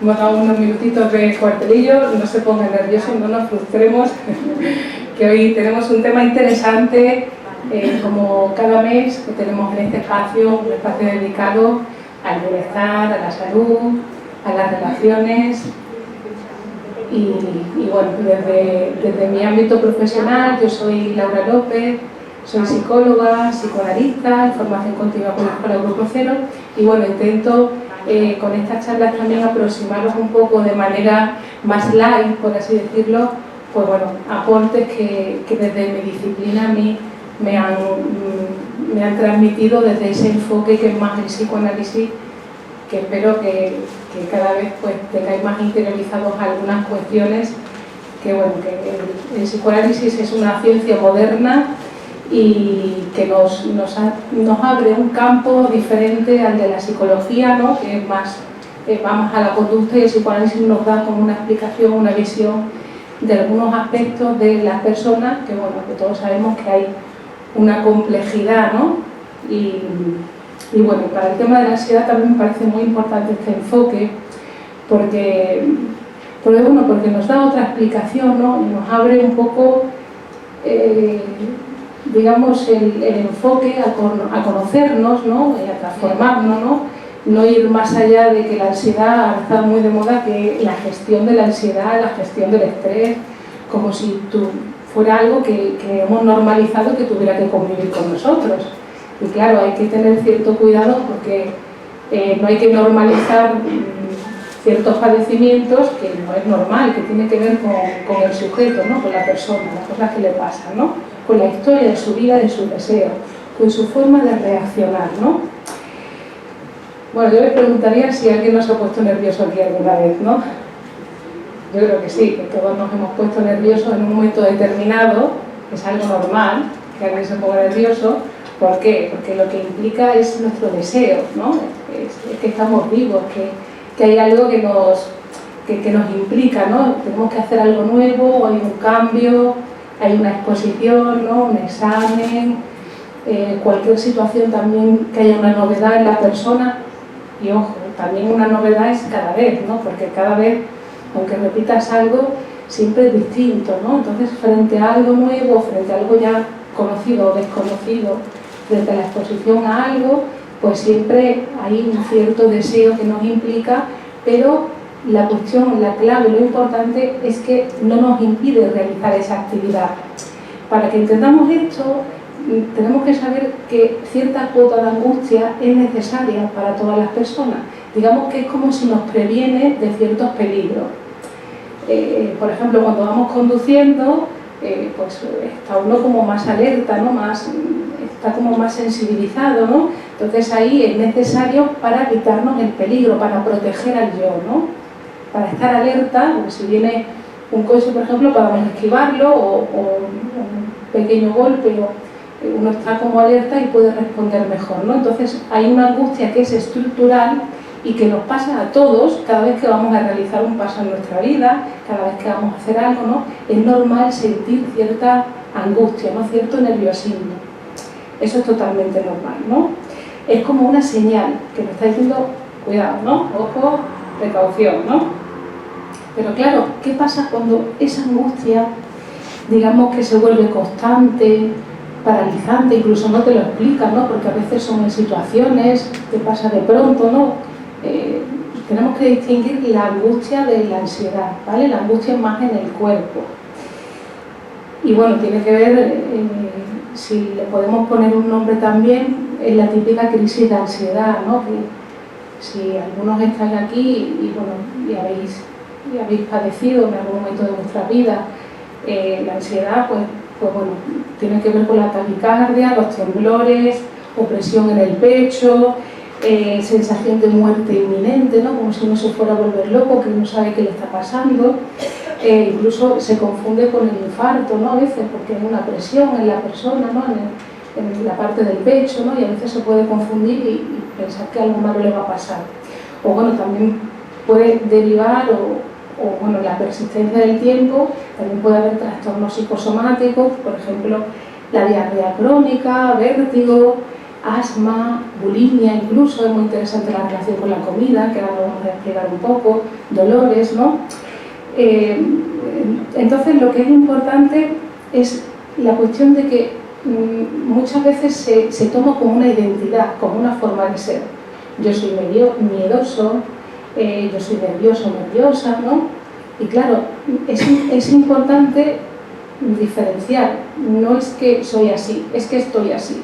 hemos dado unos minutitos de cuartelillo, no se pongan nerviosos, no nos frustremos, que hoy tenemos un tema interesante, como cada mes que tenemos en este espacio, un espacio dedicado al bienestar, a la salud, a las relaciones. Y bueno, desde mi ámbito profesional, yo soy Laura López, soy psicóloga, psicoanalista, en formación continua con la Escuela Grupo Cero, y bueno, intento con estas charlas también aproximaros un poco de manera más light, por así decirlo, pues bueno, aportes que desde mi disciplina a mí me han transmitido desde ese enfoque que es más el psicoanálisis, que espero que cada vez pues tengáis más interiorizados algunas cuestiones, que bueno, que el psicoanálisis es una ciencia moderna y que nos abre un campo diferente al de la psicología, ¿no? Que es más, va más a la conducta, y el psicoanálisis nos da como una explicación, una visión de algunos aspectos de las personas, que bueno, que todos sabemos que hay una complejidad, ¿no? Y bueno, para el tema de la ansiedad también me parece muy importante este enfoque, porque nos da otra explicación, ¿no? Y nos abre un poco, digamos, el enfoque a conocernos, ¿no? Y a transformarnos, ¿no? No ir más allá de que la ansiedad está muy de moda, que la gestión de la ansiedad, la gestión del estrés, como si fuera algo que hemos normalizado y que tuviera que convivir con nosotros. Y claro, hay que tener cierto cuidado porque no hay que normalizar ciertos padecimientos que no es normal, que tiene que ver con el sujeto, ¿no? Con la persona, las cosas que le pasan, ¿no? Con la historia de su vida, de sus deseos, con su forma de reaccionar, ¿no? Bueno, yo les preguntaría si alguien nos ha puesto nervioso aquí alguna vez, ¿no? Yo creo que sí, que todos nos hemos puesto nerviosos en un momento determinado, es algo normal que alguien se ponga nervioso. ¿Por qué? Porque lo que implica es nuestro deseo, ¿no? Es que estamos vivos, que hay algo que nos implica, ¿no? Tenemos que hacer algo nuevo, hay un cambio, hay una exposición, ¿no? Un examen, cualquier situación también que haya una novedad en la persona. Y ojo, también una novedad es cada vez, ¿no? Porque cada vez, aunque repitas algo, siempre es distinto, ¿no? Entonces, frente a algo nuevo, frente a algo ya conocido o desconocido, frente a la exposición a algo, pues siempre hay un cierto deseo que nos implica, pero la cuestión, la clave, lo importante es que no nos impide realizar esa actividad. Para que entendamos esto, tenemos que saber que cierta cuota de angustia es necesaria para todas las personas. Digamos que es como si nos previene de ciertos peligros. Por ejemplo, cuando vamos conduciendo, pues está uno como más alerta, ¿no? Está como más sensibilizado, ¿no? Entonces ahí es necesario para evitarnos el peligro, para proteger al yo, ¿no? Para estar alerta, porque si viene un coche, por ejemplo, podamos esquivarlo o un pequeño golpe, uno está como alerta y puede responder mejor, ¿no? Entonces hay una angustia que es estructural y que nos pasa a todos cada vez que vamos a realizar un paso en nuestra vida, cada vez que vamos a hacer algo, ¿no? Es normal sentir cierta angustia, ¿no? Cierto nerviosismo. Eso es totalmente normal, ¿no? Es como una señal que nos está diciendo, cuidado, ¿no? Ojo, precaución, ¿no? Pero claro, ¿qué pasa cuando esa angustia, digamos que se vuelve constante, paralizante, incluso no te lo explican, ¿no? Porque a veces son en situaciones, te pasa de pronto, ¿no? Tenemos que distinguir la angustia de la ansiedad, ¿vale? La angustia es más en el cuerpo. Y bueno, tiene que ver, si le podemos poner un nombre también, es la típica crisis de ansiedad, ¿no? Que si algunos estáis aquí y bueno, y habéis padecido en algún momento de vuestra vida la ansiedad, pues bueno, tiene que ver con la taquicardia, los temblores, opresión en el pecho, sensación de muerte inminente, ¿no? Como si uno se fuera a volver loco, que no sabe qué le está pasando. Incluso se confunde con el infarto, ¿no? A veces, porque hay una presión en la persona, ¿no? En la parte del pecho, ¿no? Y a veces se puede confundir y pensar que algo malo le va a pasar. O bueno, también puede derivar o bueno, la persistencia del tiempo, también puede haber trastornos psicosomáticos, por ejemplo, la diarrea crónica, vértigo, asma, bulimia, incluso es muy interesante la relación con la comida, que ahora lo vamos a explicar un poco, dolores, ¿no? Entonces lo que es importante es la cuestión de que muchas veces se toma como una identidad, como una forma de ser. Yo soy miedoso, yo soy nervioso, nerviosa, ¿no? Y claro, es importante diferenciar, no es que soy así, es que estoy así.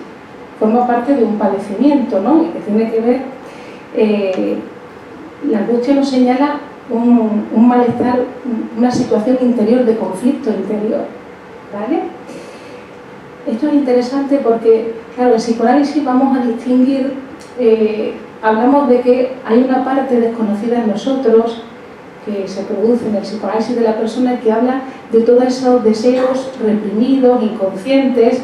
Forma parte de un padecimiento, ¿no? Y que tiene que ver, la angustia nos señala un malestar, una situación interior de conflicto interior, ¿vale? Esto es interesante porque, claro, en psicoanálisis vamos a distinguir, hablamos de que hay una parte desconocida en nosotros que se produce en el psicoanálisis de la persona que habla de todos esos deseos reprimidos, inconscientes,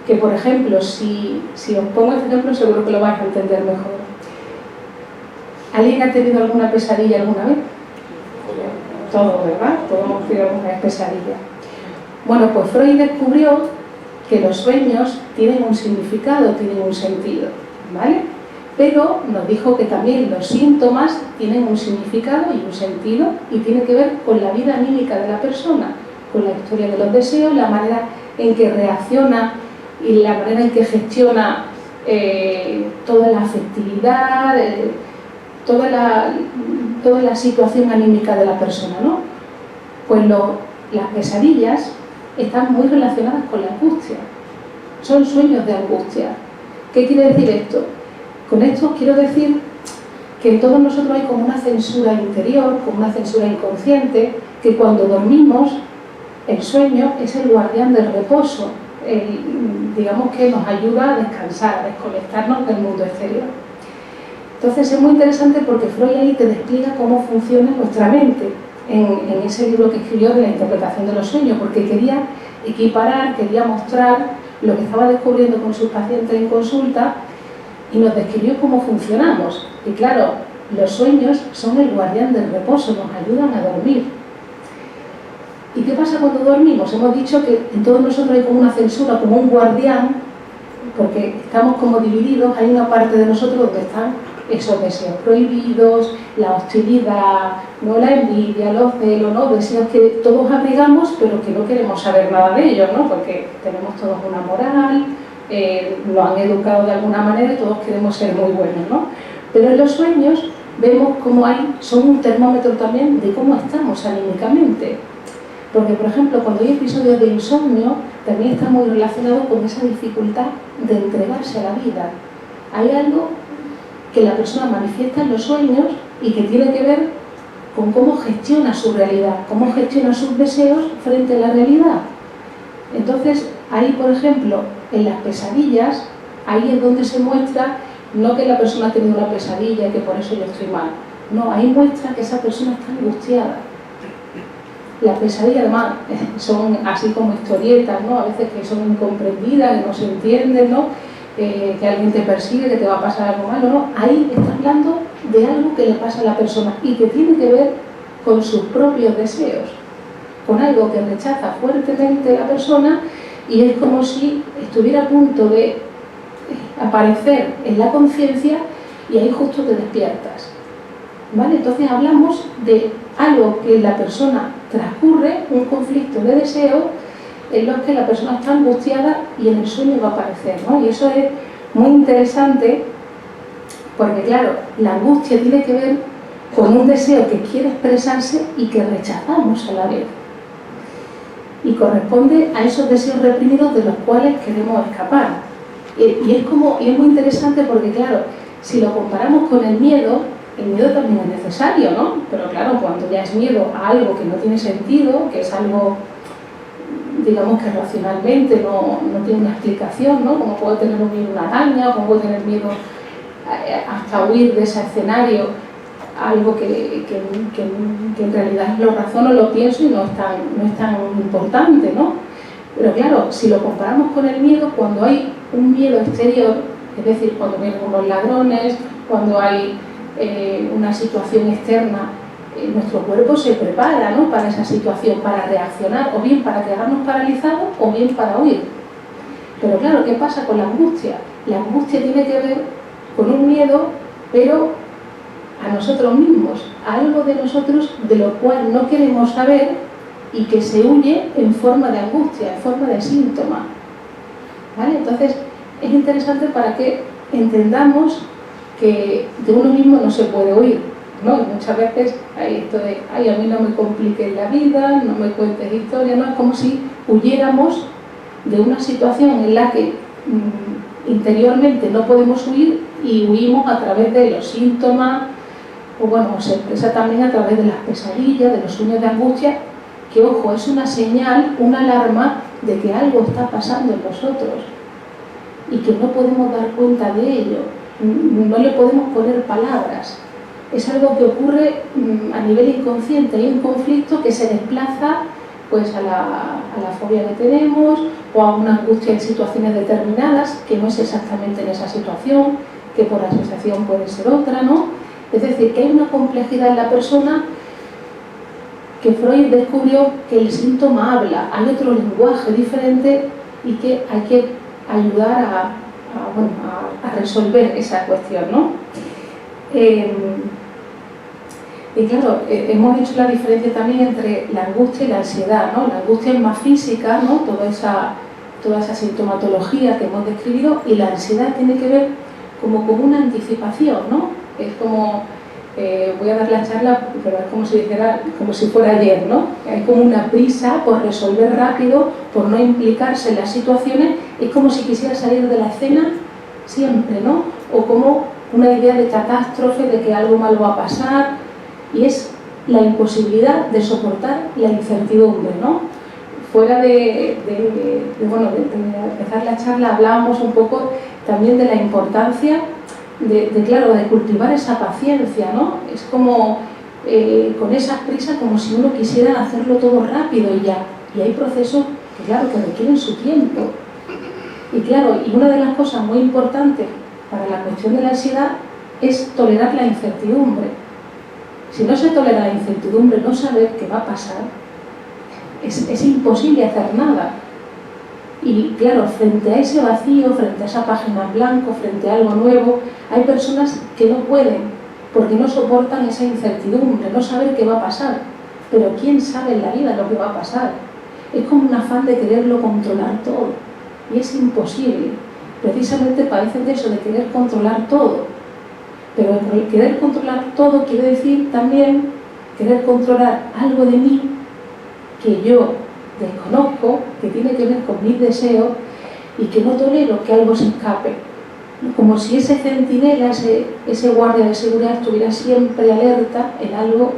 que por ejemplo, si os pongo este ejemplo seguro que lo vais a entender mejor. ¿Alguien ha tenido alguna pesadilla alguna vez? Todos, ¿verdad? Todos hemos tenido alguna pesadilla. Bueno, pues Freud descubrió que los sueños tienen un significado, tienen un sentido, ¿vale? Pero nos dijo que también los síntomas tienen un significado y un sentido y tiene que ver con la vida anímica de la persona, con la historia de los deseos, la manera en que reacciona y la manera en que gestiona toda la afectividad, toda la situación anímica de la persona, ¿no? Pues las pesadillas están muy relacionadas con la angustia, son sueños de angustia. ¿Qué quiere decir esto? Con esto quiero decir que en todos nosotros hay como una censura interior, como una censura inconsciente, que cuando dormimos, el sueño es el guardián del reposo, digamos que nos ayuda a descansar, a desconectarnos del mundo exterior. Entonces es muy interesante porque Freud ahí te despliega cómo funciona nuestra mente en ese libro que escribió de la interpretación de los sueños, porque quería equiparar, quería mostrar lo que estaba descubriendo con sus pacientes en consulta y nos describió cómo funcionamos. Y claro, los sueños son el guardián del reposo, nos ayudan a dormir. ¿Y qué pasa cuando dormimos? Hemos dicho que en todos nosotros hay como una censura, como un guardián, porque estamos como divididos, hay una parte de nosotros donde están esos deseos prohibidos, la hostilidad, ¿no? La envidia, los celos, ¿no? Deseos que todos abrigamos pero que no queremos saber nada de ellos, ¿no? Porque tenemos todos una moral, lo han educado de alguna manera y todos queremos ser muy buenos, ¿no? Pero en los sueños vemos cómo son un termómetro también de cómo estamos anímicamente. Porque, por ejemplo, cuando hay episodios de insomnio, también está muy relacionado con esa dificultad de entregarse a la vida. Hay algo que la persona manifiesta en los sueños y que tiene que ver con cómo gestiona su realidad, cómo gestiona sus deseos frente a la realidad. Entonces, ahí, por ejemplo, en las pesadillas, ahí es donde se muestra, no que la persona ha tenido una pesadilla y que por eso yo estoy mal. No, ahí muestra que esa persona está angustiada. Las pesadillas, además, son así como historietas, ¿no? A veces que son incomprendidas, que no se entienden, ¿no? Que alguien te persigue, que te va a pasar algo malo, ¿no? Ahí está hablando de algo que le pasa a la persona y que tiene que ver con sus propios deseos, con algo que rechaza fuertemente la persona y es como si estuviera a punto de aparecer en la conciencia y ahí justo te despiertas, ¿vale? Entonces hablamos de algo que en la persona transcurre, un conflicto de deseo en los que la persona está angustiada y en el sueño va a aparecer, ¿no? Y eso es muy interesante porque, claro, la angustia tiene que ver con un deseo que quiere expresarse y que rechazamos a la vez. Y corresponde a esos deseos reprimidos de los cuales queremos escapar. Y es muy interesante porque, claro, si lo comparamos con el miedo también es necesario, ¿no? Pero claro, cuando ya es miedo a algo que no tiene sentido, que es algo, digamos que racionalmente no tiene una explicación, ¿no? Como puedo tener miedo a una araña, o como puedo tener miedo hasta huir de ese escenario, algo que en realidad lo razono, lo pienso y no es tan importante, ¿no? Pero claro, si lo comparamos con el miedo, cuando hay un miedo exterior, es decir, cuando vienen unos ladrones, cuando hay una situación externa, nuestro cuerpo se prepara, ¿no? Para esa situación, para reaccionar, o bien para quedarnos paralizados o bien para huir. Pero claro, ¿qué pasa con la angustia? La angustia tiene que ver con un miedo, pero a nosotros mismos, a algo de nosotros de lo cual no queremos saber y que se huye en forma de angustia, en forma de síntoma. ¿Vale? Entonces, es interesante para que entendamos que de uno mismo no se puede huir, ¿no? Y muchas veces hay esto de, ay, a mí no me compliques la vida, no me cuentes historias, ¿no? Es como si huyéramos de una situación en la que interiormente no podemos huir y huimos a través de los síntomas, o bueno, se expresa también a través de las pesadillas, de los sueños de angustia, que ojo, es una señal, una alarma de que algo está pasando en nosotros y que no podemos dar cuenta de ello, no le podemos poner palabras. Es algo que ocurre a nivel inconsciente, hay un conflicto que se desplaza pues a la fobia que tenemos o a una angustia en situaciones determinadas, que no es exactamente en esa situación, que por asociación puede ser otra, ¿no? Es decir, que hay una complejidad en la persona que Freud descubrió que el síntoma habla, hay otro lenguaje diferente y que hay que ayudar a resolver esa cuestión, ¿no? Y claro, hemos hecho la diferencia también entre la angustia y la ansiedad, ¿no? La angustia es más física, ¿no? Toda esa sintomatología que hemos descrito, y la ansiedad tiene que ver como con una anticipación, ¿no? Es como, voy a dar la charla, pero es como si dijera, como si fuera ayer, ¿no? Hay como una prisa por resolver rápido, por no implicarse en las situaciones, es como si quisiera salir de la escena siempre, ¿no? O como una idea de catástrofe, de que algo malo va a pasar, y es la imposibilidad de soportar la incertidumbre, ¿no? Fuera de empezar la charla hablábamos un poco también de la importancia de cultivar esa paciencia, ¿no? Es como con esas prisas, como si uno quisiera hacerlo todo rápido y ya. Y hay procesos que, claro, que requieren su tiempo. Y claro, y una de las cosas muy importantes para la cuestión de la ansiedad es tolerar la incertidumbre. Si no se tolera la incertidumbre, no saber qué va a pasar, es imposible hacer nada. Y claro, frente a ese vacío, frente a esa página en blanco, frente a algo nuevo, hay personas que no pueden, porque no soportan esa incertidumbre, no saber qué va a pasar. Pero ¿quién sabe en la vida lo que va a pasar? Es como un afán de quererlo controlar todo, y es imposible. Precisamente padecen de eso, de querer controlar todo. Pero el querer controlar todo quiere decir también querer controlar algo de mí que yo desconozco, que tiene que ver con mis deseos y que no tolero que algo se escape. Como si ese centinela, ese guardia de seguridad estuviera siempre alerta en algo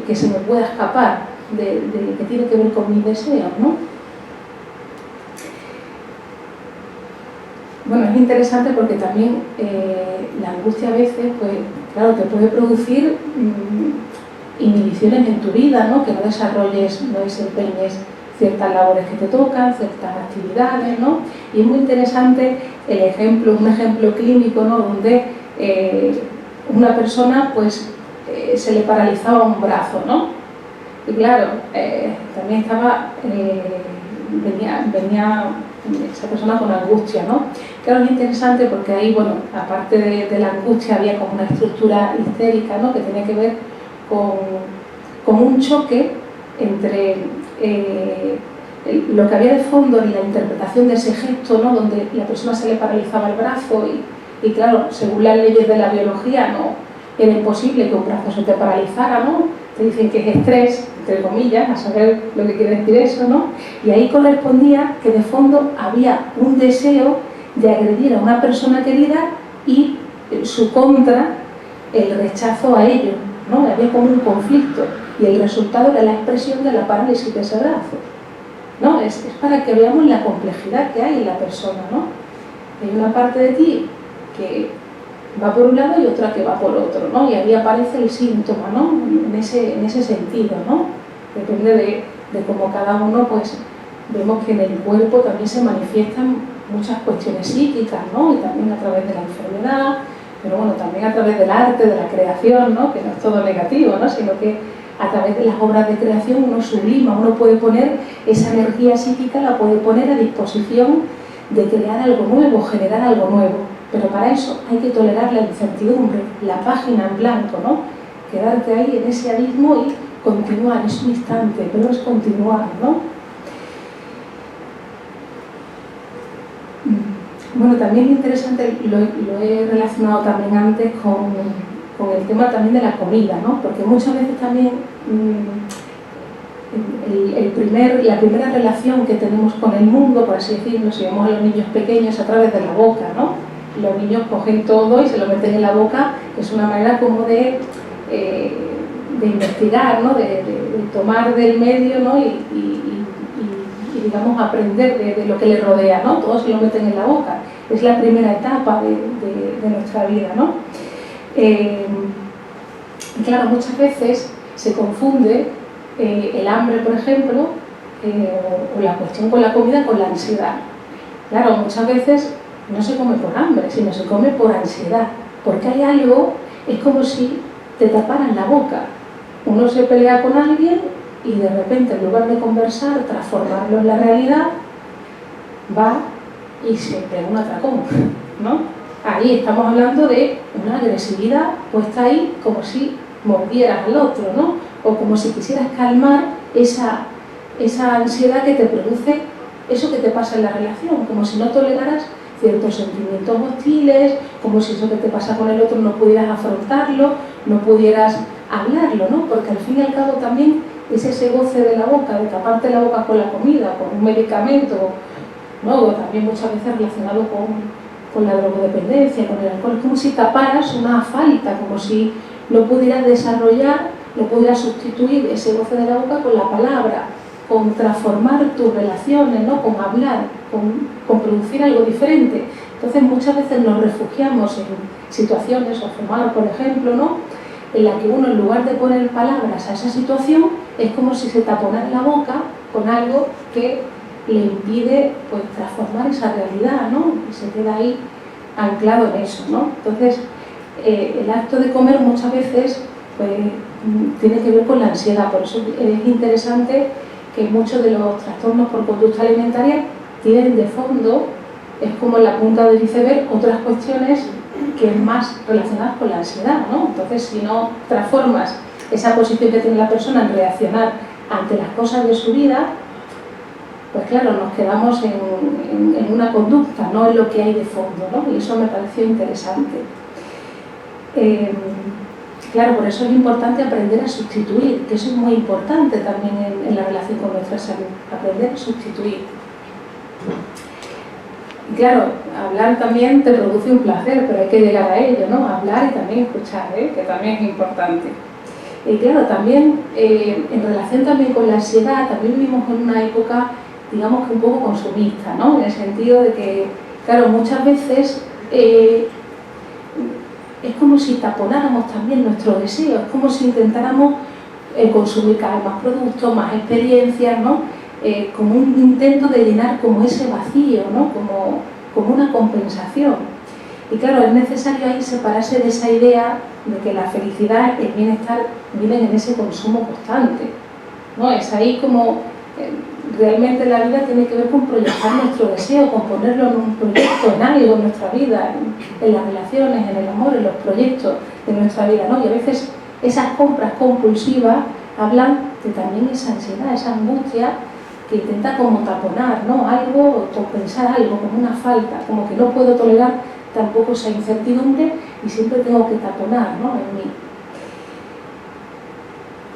que se me pueda escapar, que tiene que ver con mis deseos, ¿no? Bueno, es interesante porque también la angustia a veces, pues claro, te puede producir inhibiciones en tu vida, ¿no? Que no desarrolles, no desempeñes ciertas labores que te tocan, ciertas actividades, ¿no? Y es muy interesante un ejemplo clínico, ¿no? Donde una persona, pues, se le paralizaba un brazo, ¿no? Y claro, también venía esa persona con angustia, ¿no? Claro, es interesante porque ahí, bueno, aparte de la angustia había como una estructura histérica, ¿no? Que tenía que ver con un choque entre lo que había de fondo en la interpretación de ese gesto, ¿no? Donde la persona se le paralizaba el brazo y claro, según las leyes de la biología no era imposible que un brazo se te paralizara, ¿no? Te dicen que es estrés, entre comillas, a saber lo que quiere decir eso, ¿no? Y ahí correspondía que de fondo había un deseo de agredir a una persona querida y su contra, el rechazo a ello, ¿no? Había como un conflicto y el resultado era la expresión de la parálisis de ese brazo, ¿no? Es para que veamos la complejidad que hay en la persona, ¿no? Hay una parte de ti que va por un lado y otra que va por otro, ¿no? Y ahí aparece el síntoma, ¿no? En ese sentido, ¿no? Depende de cómo cada uno, pues, vemos que en el cuerpo también se manifiestan muchas cuestiones psíquicas, ¿no? Y también a través de la enfermedad, pero bueno, también a través del arte, de la creación, ¿no? Que no es todo negativo, ¿no? Sino que a través de las obras de creación uno sublima, uno puede poner esa energía psíquica, la puede poner a disposición de crear algo nuevo, generar algo nuevo. Pero para eso hay que tolerar la incertidumbre, la página en blanco, ¿no? Quedarte ahí en ese abismo y continuar, es un instante, pero es continuar, ¿no? Bueno, también es interesante, lo he relacionado también antes con el tema también de la comida, ¿no? Porque muchas veces también la primera relación que tenemos con el mundo, por así decirlo, si vemos a los niños pequeños a través de la boca, ¿no? Los niños cogen todo y se lo meten en la boca, que es una manera como de investigar, ¿no? De tomar del medio, ¿no? y digamos, aprender de lo que le rodea, ¿no? Todo se lo meten en la boca. Es la primera etapa de nuestra vida, ¿no? Y claro, muchas veces se confunde el hambre, por ejemplo, o la cuestión con la comida con la ansiedad. Claro, muchas veces no se come por hambre, sino se come por ansiedad, porque hay algo, es como si te taparan la boca. Uno se pelea con alguien y de repente, en lugar de conversar, transformarlo en la realidad, va y se pega un atracón, ¿no? Ahí estamos hablando de una agresividad puesta ahí como si mordieras al otro, ¿no? O como si quisieras calmar esa ansiedad que te produce eso que te pasa en la relación, como si no toleraras ciertos sentimientos hostiles, como si eso que te pasa con el otro no pudieras afrontarlo, no pudieras hablarlo, ¿no? Porque al fin y al cabo también es ese goce de la boca, de taparte la boca con la comida, con un medicamento, ¿no? O también muchas veces relacionado con la drogodependencia, con el alcohol, es como si taparas una falta, como si no pudieras desarrollar, no pudieras sustituir ese goce de la boca con la palabra, con transformar tus relaciones, ¿no? Con hablar, con producir algo diferente. Entonces muchas veces nos refugiamos en situaciones, o fumar, por ejemplo, ¿no? En la que uno, en lugar de poner palabras a esa situación, es como si se taponara la boca con algo que le impide, pues, transformar esa realidad, ¿no? Y se queda ahí anclado en eso, ¿no? Entonces, el acto de comer muchas veces, pues, tiene que ver con la ansiedad. Por eso es interesante que muchos de los trastornos por conducta alimentaria tienen de fondo, es como en la punta del iceberg, otras cuestiones que es más relacionadas con la ansiedad, ¿no? Entonces, si no transformas esa posición que tiene la persona en reaccionar ante las cosas de su vida, pues claro, nos quedamos en una conducta, no en lo que hay de fondo, ¿no? Y eso me pareció interesante. Claro, por eso es importante aprender a sustituir, que eso es muy importante también en la relación con nuestra salud, aprender a sustituir. Y claro, hablar también te produce un placer, pero hay que llegar a ello, ¿no? Hablar y también escuchar, que también es importante. Y claro, también en relación también con la ansiedad, también vivimos en una época, digamos que un poco consumista, ¿no? En el sentido de que, claro, muchas veces es como si taponáramos también nuestro deseo, es como si intentáramos consumir cada vez más productos, más experiencias, ¿no? Como un intento de llenar como ese vacío, ¿no? Como una compensación. Y claro, es necesario ahí separarse de esa idea de que la felicidad y el bienestar viven en ese consumo constante, ¿no? Es ahí como realmente la vida tiene que ver con proyectar nuestro deseo, con ponerlo en un proyecto, en algo en nuestra vida, en las relaciones, en el amor, en los proyectos de nuestra vida, ¿no? Y a veces esas compras compulsivas hablan de también esa ansiedad, esa angustia que intenta como taponar, ¿no? Algo, compensar algo, como una falta, como que no puedo tolerar tampoco esa incertidumbre y siempre tengo que taponar, ¿no? En mí.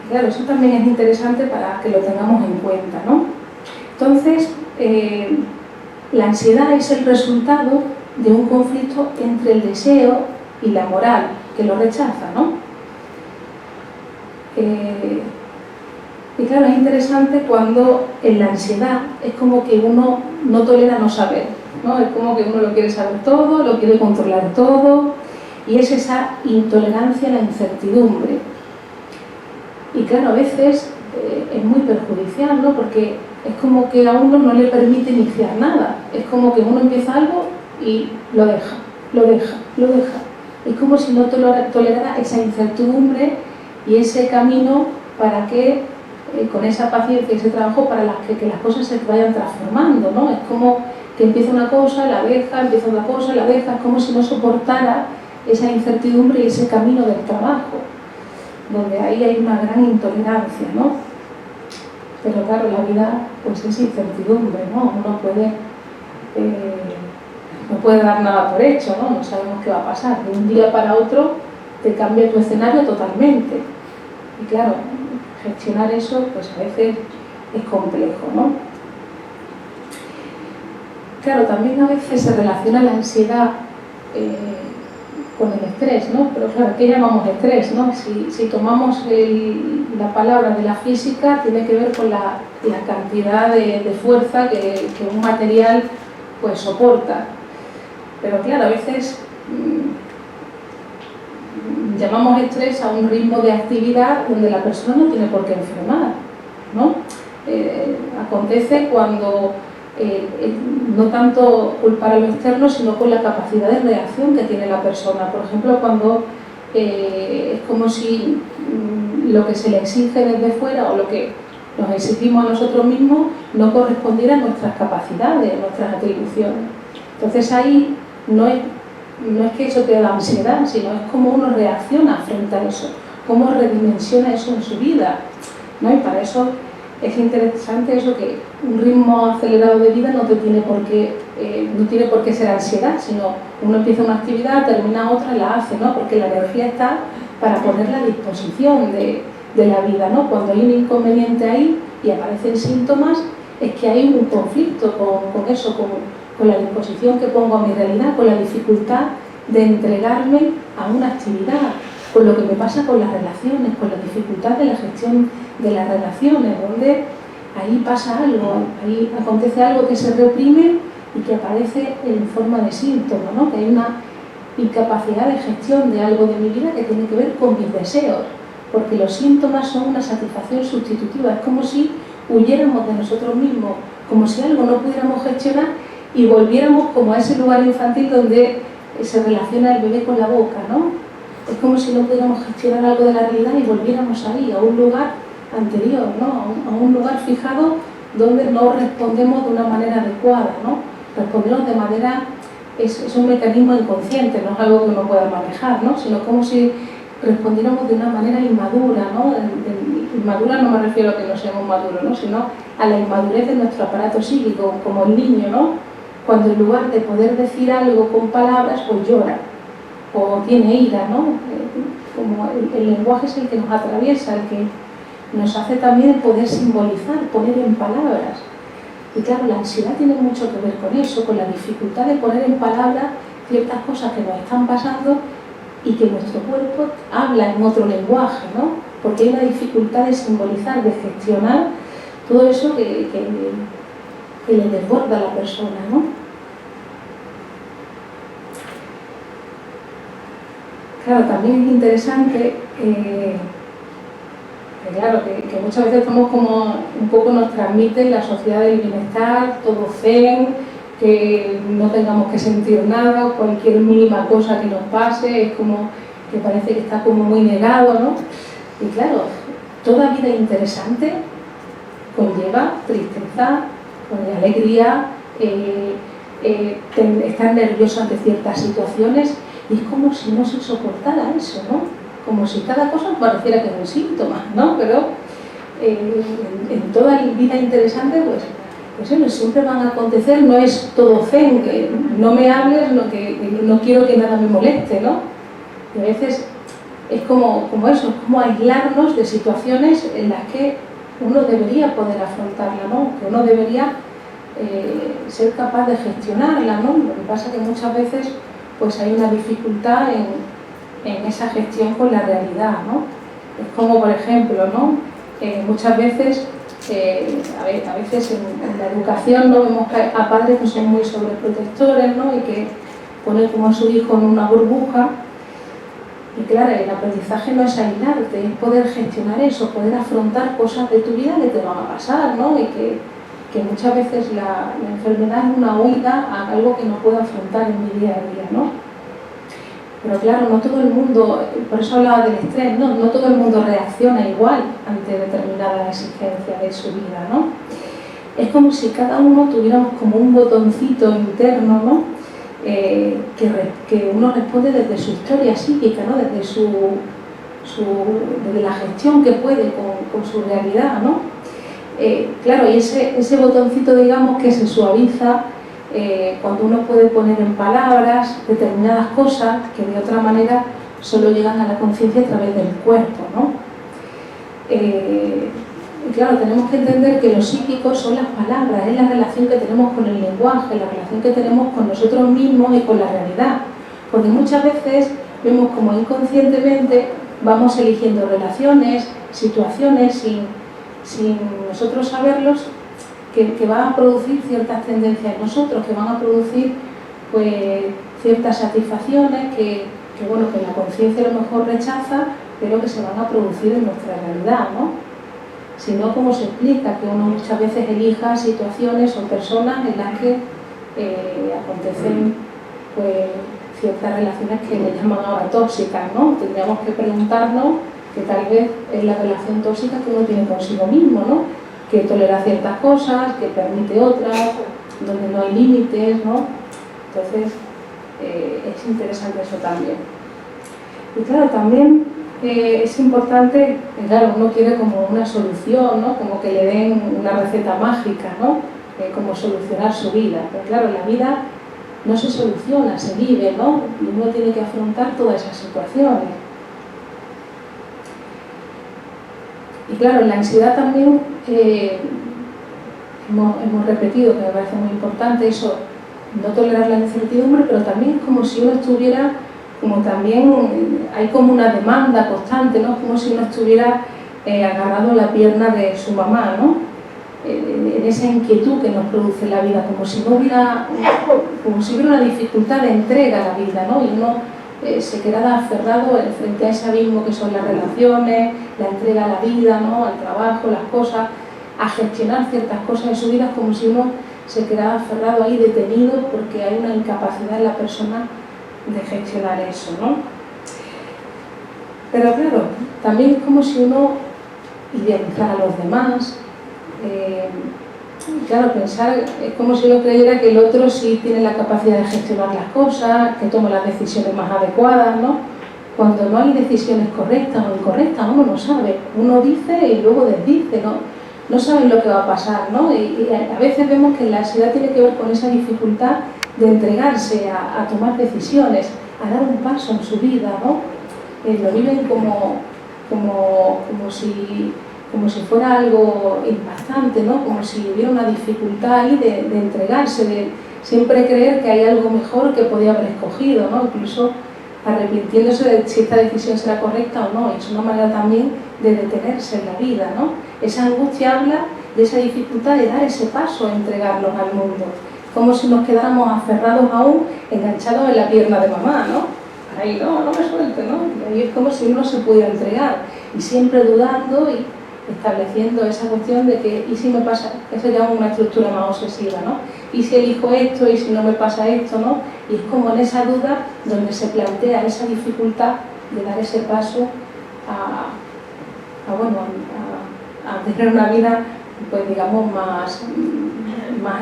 Y claro, eso también es interesante para que lo tengamos en cuenta, ¿no? Entonces, la ansiedad es el resultado de un conflicto entre el deseo y la moral, que lo rechaza, ¿no? Y claro, es interesante cuando en la ansiedad es como que uno no tolera no saber, ¿no? Es como que uno lo quiere saber todo, lo quiere controlar todo, y es esa intolerancia a la incertidumbre. Y claro, a veces es muy perjudicial, ¿no? Porque es como que a uno no le permite iniciar nada. Es como que uno empieza algo y lo deja, lo deja, lo deja. Es como si no tolerara esa incertidumbre y ese camino para que, con esa paciencia y ese trabajo, para que las cosas se vayan transformando, ¿no? Es como que empieza una cosa, la deja, empieza otra cosa, la deja, es como si no soportara esa incertidumbre y ese camino del trabajo, donde ahí hay una gran intolerancia, ¿no? Pero claro, la vida pues es incertidumbre, ¿no? Uno no puede dar nada por hecho, ¿no? No sabemos qué va a pasar. De un día para otro te cambia tu escenario totalmente. Y claro, gestionar eso pues a veces es complejo, ¿no? Claro, también a veces se relaciona la ansiedad con el estrés, ¿no? Pero claro, ¿qué llamamos estrés, no? Si tomamos la palabra de la física, tiene que ver con la cantidad de fuerza que un material pues soporta. Pero claro, a veces llamamos estrés a un ritmo de actividad donde la persona no tiene por qué enfermar, ¿no? Acontece cuando no tanto culpar a lo externo, sino con la capacidad de reacción que tiene la persona. Por ejemplo, cuando es como si lo que se le exige desde fuera o lo que nos exigimos a nosotros mismos no correspondiera a nuestras capacidades, a nuestras atribuciones. Entonces ahí no es que eso te da ansiedad, sino es cómo uno reacciona frente a eso, cómo redimensiona eso en su vida, ¿no? Y para eso es interesante eso, que un ritmo acelerado de vida no tiene por qué ser ansiedad, sino uno empieza una actividad, termina otra, la hace, ¿no? Porque la energía está para ponerla a disposición de la vida, ¿no? Cuando hay un inconveniente ahí y aparecen síntomas, es que hay un conflicto con eso, con la disposición que pongo a mi realidad, con la dificultad de entregarme a una actividad, con lo que me pasa con las relaciones, con la dificultad de la gestión de las relaciones, donde ahí pasa algo, ahí acontece algo que se reprime y que aparece en forma de síntoma, ¿no? Que hay una incapacidad de gestión de algo de mi vida que tiene que ver con mis deseos, porque los síntomas son una satisfacción sustitutiva, es como si huyéramos de nosotros mismos, como si algo no pudiéramos gestionar y volviéramos como a ese lugar infantil donde se relaciona el bebé con la boca, ¿no? Es como si no pudiéramos gestionar algo de la realidad y volviéramos ahí, a un lugar anterior, ¿no? A un lugar fijado donde no respondemos de una manera adecuada, ¿no? Respondemos de manera, es un mecanismo inconsciente, no es algo que uno pueda manejar, ¿no? Sino como si respondiéramos de una manera inmadura, ¿no? Inmadura no me refiero a que no seamos maduros, ¿no? Sino a la inmadurez de nuestro aparato psíquico, como el niño, ¿no? Cuando en lugar de poder decir algo con palabras, pues llora o tiene ira, ¿no? Como el lenguaje es el que nos atraviesa, el que nos hace también poder simbolizar, poner en palabras. Y claro, la ansiedad tiene mucho que ver con eso, con la dificultad de poner en palabras ciertas cosas que nos están pasando y que nuestro cuerpo habla en otro lenguaje, ¿no? Porque hay una dificultad de simbolizar, de gestionar todo eso que le desborda a la persona, ¿no? Claro, también es interesante que muchas veces estamos como un poco nos transmiten la sociedad del bienestar, todo zen, que no tengamos que sentir nada, cualquier mínima cosa que nos pase, es como que parece que está como muy negado, ¿no? Y claro, toda vida interesante conlleva tristeza, alegría, estar nervioso ante ciertas situaciones, y es como si no se soportara eso, ¿no? Como si cada cosa pareciera que es un síntoma, ¿no? Pero en toda vida interesante, pues siempre van a acontecer, no es todo zen, que no me hables, que no quiero que nada me moleste, ¿no? Y a veces es como eso, es como aislarnos de situaciones en las que uno debería poder afrontarla, ¿no? Que uno debería ser capaz de gestionarla, ¿no? Lo que pasa es que muchas veces pues hay una dificultad en esa gestión con la realidad, ¿no? Es como, por ejemplo, ¿no? Muchas veces, a veces en la educación, ¿no? Vemos a padres que son muy sobreprotectores, ¿no? Y que ponen como a su hijo en una burbuja. Y claro, el aprendizaje no es aislarte, es poder gestionar eso, poder afrontar cosas de tu vida que te van a pasar, ¿no? Y que muchas veces la enfermedad es una huida a algo que no puedo afrontar en mi día a día, ¿no? Pero claro, no todo el mundo, por eso hablaba del estrés, no todo el mundo reacciona igual ante determinadas exigencias de su vida, ¿no? es como si cada uno tuviéramos como un botoncito interno, ¿no? Que uno responde desde su historia psíquica, ¿no? Desde desde la gestión que puede con su realidad, ¿no? Claro, y ese botoncito, digamos, que se suaviza cuando uno puede poner en palabras determinadas cosas que de otra manera solo llegan a la conciencia a través del cuerpo, ¿no? Y claro, tenemos que entender que los psíquicos son las palabras, es la relación que tenemos con el lenguaje, la relación que tenemos con nosotros mismos y con la realidad. Porque muchas veces vemos como inconscientemente vamos eligiendo relaciones, situaciones sin nosotros saberlos, que van a producir ciertas tendencias en nosotros, que van a producir pues ciertas satisfacciones que la conciencia a lo mejor rechaza, pero que se van a producir en nuestra realidad, ¿no? Si no, ¿cómo se explica que uno muchas veces elija situaciones o personas en las que acontecen pues, ciertas relaciones que le llaman ahora tóxicas, ¿no? Tendríamos que preguntarnos que tal vez es la relación tóxica que uno tiene consigo mismo, ¿no? Que tolera ciertas cosas, que permite otras, donde no hay límites, ¿no? Entonces, es interesante eso también. Y claro, también es importante, claro, uno quiere como una solución, ¿no? Como que le den una receta mágica, ¿no? Como solucionar su vida. Pero claro, la vida no se soluciona, se vive, ¿no? Y uno tiene que afrontar todas esas situaciones. Y claro, la ansiedad también, hemos repetido, que me parece muy importante eso, no tolerar la incertidumbre, pero también es como si uno estuviera, como también hay como una demanda constante, ¿no? Como si uno estuviera agarrado a la pierna de su mamá, ¿no? En esa inquietud que nos produce la vida, como si hubiera una dificultad de entrega a la vida, ¿no? Y uno se quedara aferrado frente a ese abismo que son las relaciones, la entrega a la vida, ¿no? Al trabajo, las cosas, a gestionar ciertas cosas de su vida, como si uno se quedara aferrado ahí, detenido, porque hay una incapacidad en la persona de gestionar eso, ¿no? Pero claro, también es como si uno idealizara a los demás. Claro, pensar es como si uno creyera que el otro sí tiene la capacidad de gestionar las cosas, que toma las decisiones más adecuadas, ¿no? Cuando no hay decisiones correctas o incorrectas, uno no sabe. Uno dice y luego desdice, no saben lo que va a pasar, ¿no? Y a veces vemos que la ansiedad tiene que ver con esa dificultad de entregarse a tomar decisiones, a dar un paso en su vida, ¿no? Lo viven como si fuera algo impactante, ¿no? Como si hubiera una dificultad ahí de entregarse, de siempre creer que hay algo mejor que podía haber escogido, ¿no? Incluso arrepintiéndose de si esta decisión será correcta o no. Es una manera también de detenerse en la vida, ¿no? Esa angustia habla de esa dificultad de dar ese paso, entregarnos al mundo, como si nos quedáramos aferrados aún, enganchados en la pierna de mamá, ¿no? Ahí no me suelte, ¿no? Y ahí es como si uno se pudiera entregar, y siempre dudando y estableciendo esa cuestión de que, ¿y si me pasa? Eso ya es una estructura más obsesiva, ¿no? ¿Y si elijo esto? ¿Y si no me pasa esto? ¿No? Y es como en esa duda donde se plantea esa dificultad de dar ese paso a tener una vida, pues digamos, más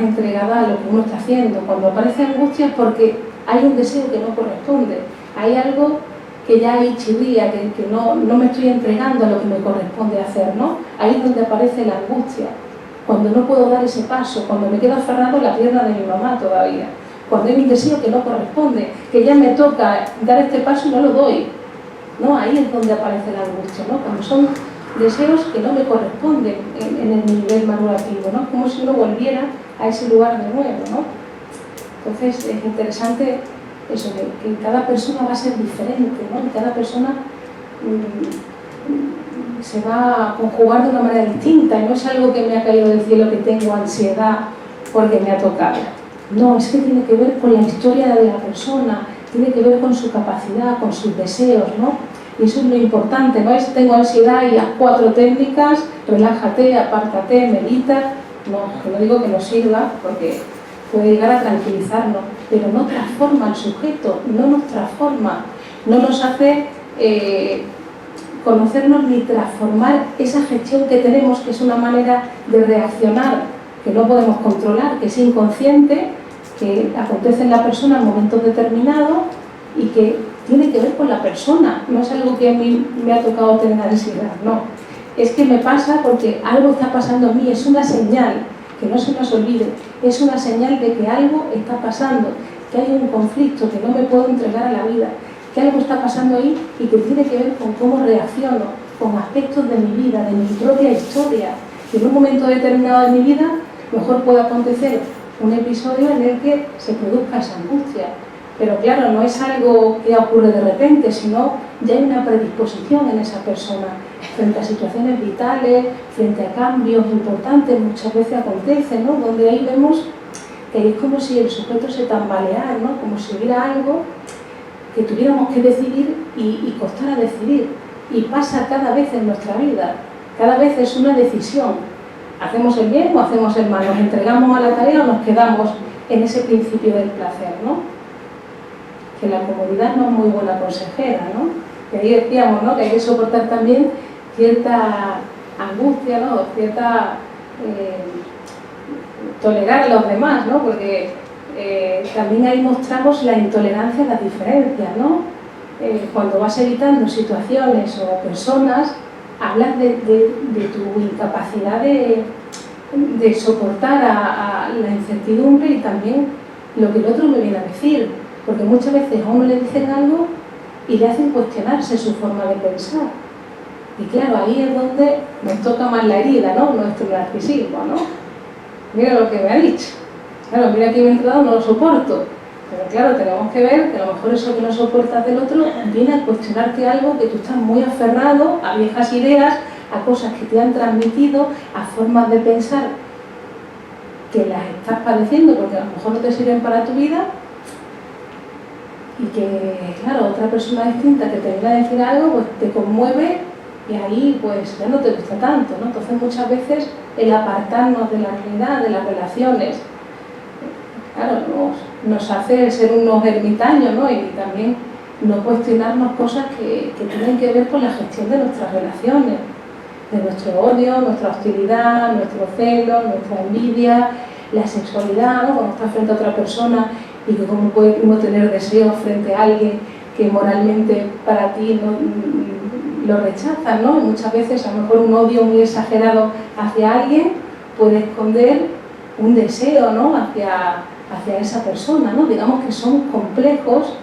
entregada a lo que uno está haciendo. Cuando aparece angustia es porque hay un deseo que no corresponde, hay algo que ya hay chirría, que no me estoy entregando a lo que me corresponde hacer, ¿no? Ahí es donde aparece la angustia, cuando no puedo dar ese paso, cuando me quedo aferrado a la pierna de mi mamá todavía, cuando hay un deseo que no corresponde, que ya me toca dar este paso y no lo doy, ¿no? Ahí es donde aparece la angustia, ¿no? Cuando son deseos que no me corresponden en el nivel madurativo, ¿no? Como si uno volviera a ese lugar de nuevo, ¿no? Entonces es interesante eso, que cada persona va a ser diferente, ¿no? Y cada persona se va a conjugar de una manera distinta, y no es algo que me ha caído del cielo, que tengo ansiedad porque me ha tocado. No, es que tiene que ver con la historia de la persona, tiene que ver con su capacidad, con sus deseos, ¿no? Y eso es lo importante, no es tengo ansiedad y haz 4 técnicas, relájate, apártate, medita. No digo que no sirva, porque puede llegar a tranquilizarnos, pero no transforma al sujeto, no nos transforma, no nos hace conocernos ni transformar esa gestión que tenemos, que es una manera de reaccionar que no podemos controlar, que es inconsciente, que acontece en la persona en momentos determinados y que tiene que ver con la persona. No es algo que a mí me ha tocado tener ansiedad, no. Es que me pasa porque algo está pasando en mí, es una señal, que no se nos olvide, es una señal de que algo está pasando, que hay un conflicto, que no me puedo entregar a la vida, que algo está pasando ahí y que tiene que ver con cómo reacciono, con aspectos de mi vida, de mi propia historia. Que en un momento determinado de mi vida mejor puede acontecer un episodio en el que se produzca esa angustia. Pero claro, no es algo que ocurre de repente, sino ya hay una predisposición en esa persona frente a situaciones vitales, frente a cambios importantes, muchas veces acontecen, ¿no? Donde ahí vemos que es como si el sujeto se tambaleara, ¿no? Como si hubiera algo que tuviéramos que decidir y costara decidir. Y pasa cada vez en nuestra vida, cada vez es una decisión. ¿Hacemos el bien o hacemos el mal? ¿Nos entregamos a la tarea o nos quedamos en ese principio del placer, ¿no? Que la comodidad no es muy buena consejera, ¿no? Que ahí decíamos, ¿no? Que hay que soportar también cierta angustia, ¿no? Cierta tolerar a los demás, ¿no? Porque también ahí mostramos la intolerancia a las diferencias, ¿no? Cuando vas evitando situaciones o personas, hablas de tu incapacidad de soportar a la incertidumbre y también lo que el otro me viene a decir, porque muchas veces a uno le dicen algo y le hacen cuestionarse su forma de pensar. Y claro, ahí es donde nos toca más la herida, ¿no? Nuestro narcisismo, ¿no? Mira lo que me ha dicho. Claro, mira que me he entrado, no lo soporto. Pero claro, tenemos que ver que a lo mejor eso que no soportas del otro viene a cuestionarte algo que tú estás muy aferrado a viejas ideas, a cosas que te han transmitido, a formas de pensar que las estás padeciendo porque a lo mejor no te sirven para tu vida y que, claro, otra persona distinta que te viene a decir algo, pues te conmueve y ahí pues ya no te gusta tanto, ¿no? Entonces muchas veces el apartarnos de la realidad, de las relaciones, claro, nos hace ser unos ermitaños, ¿no? Y también no cuestionarnos cosas que tienen que ver con la gestión de nuestras relaciones, de nuestro odio, nuestra hostilidad, nuestro celo, nuestra envidia, la sexualidad, ¿no? Cuando estás frente a otra persona y que cómo puede uno tener deseos frente a alguien que moralmente para ti no, lo rechazan, ¿no? Y muchas veces a lo mejor un odio muy exagerado hacia alguien puede esconder un deseo, ¿no? hacia esa persona, ¿no? Digamos que somos complejos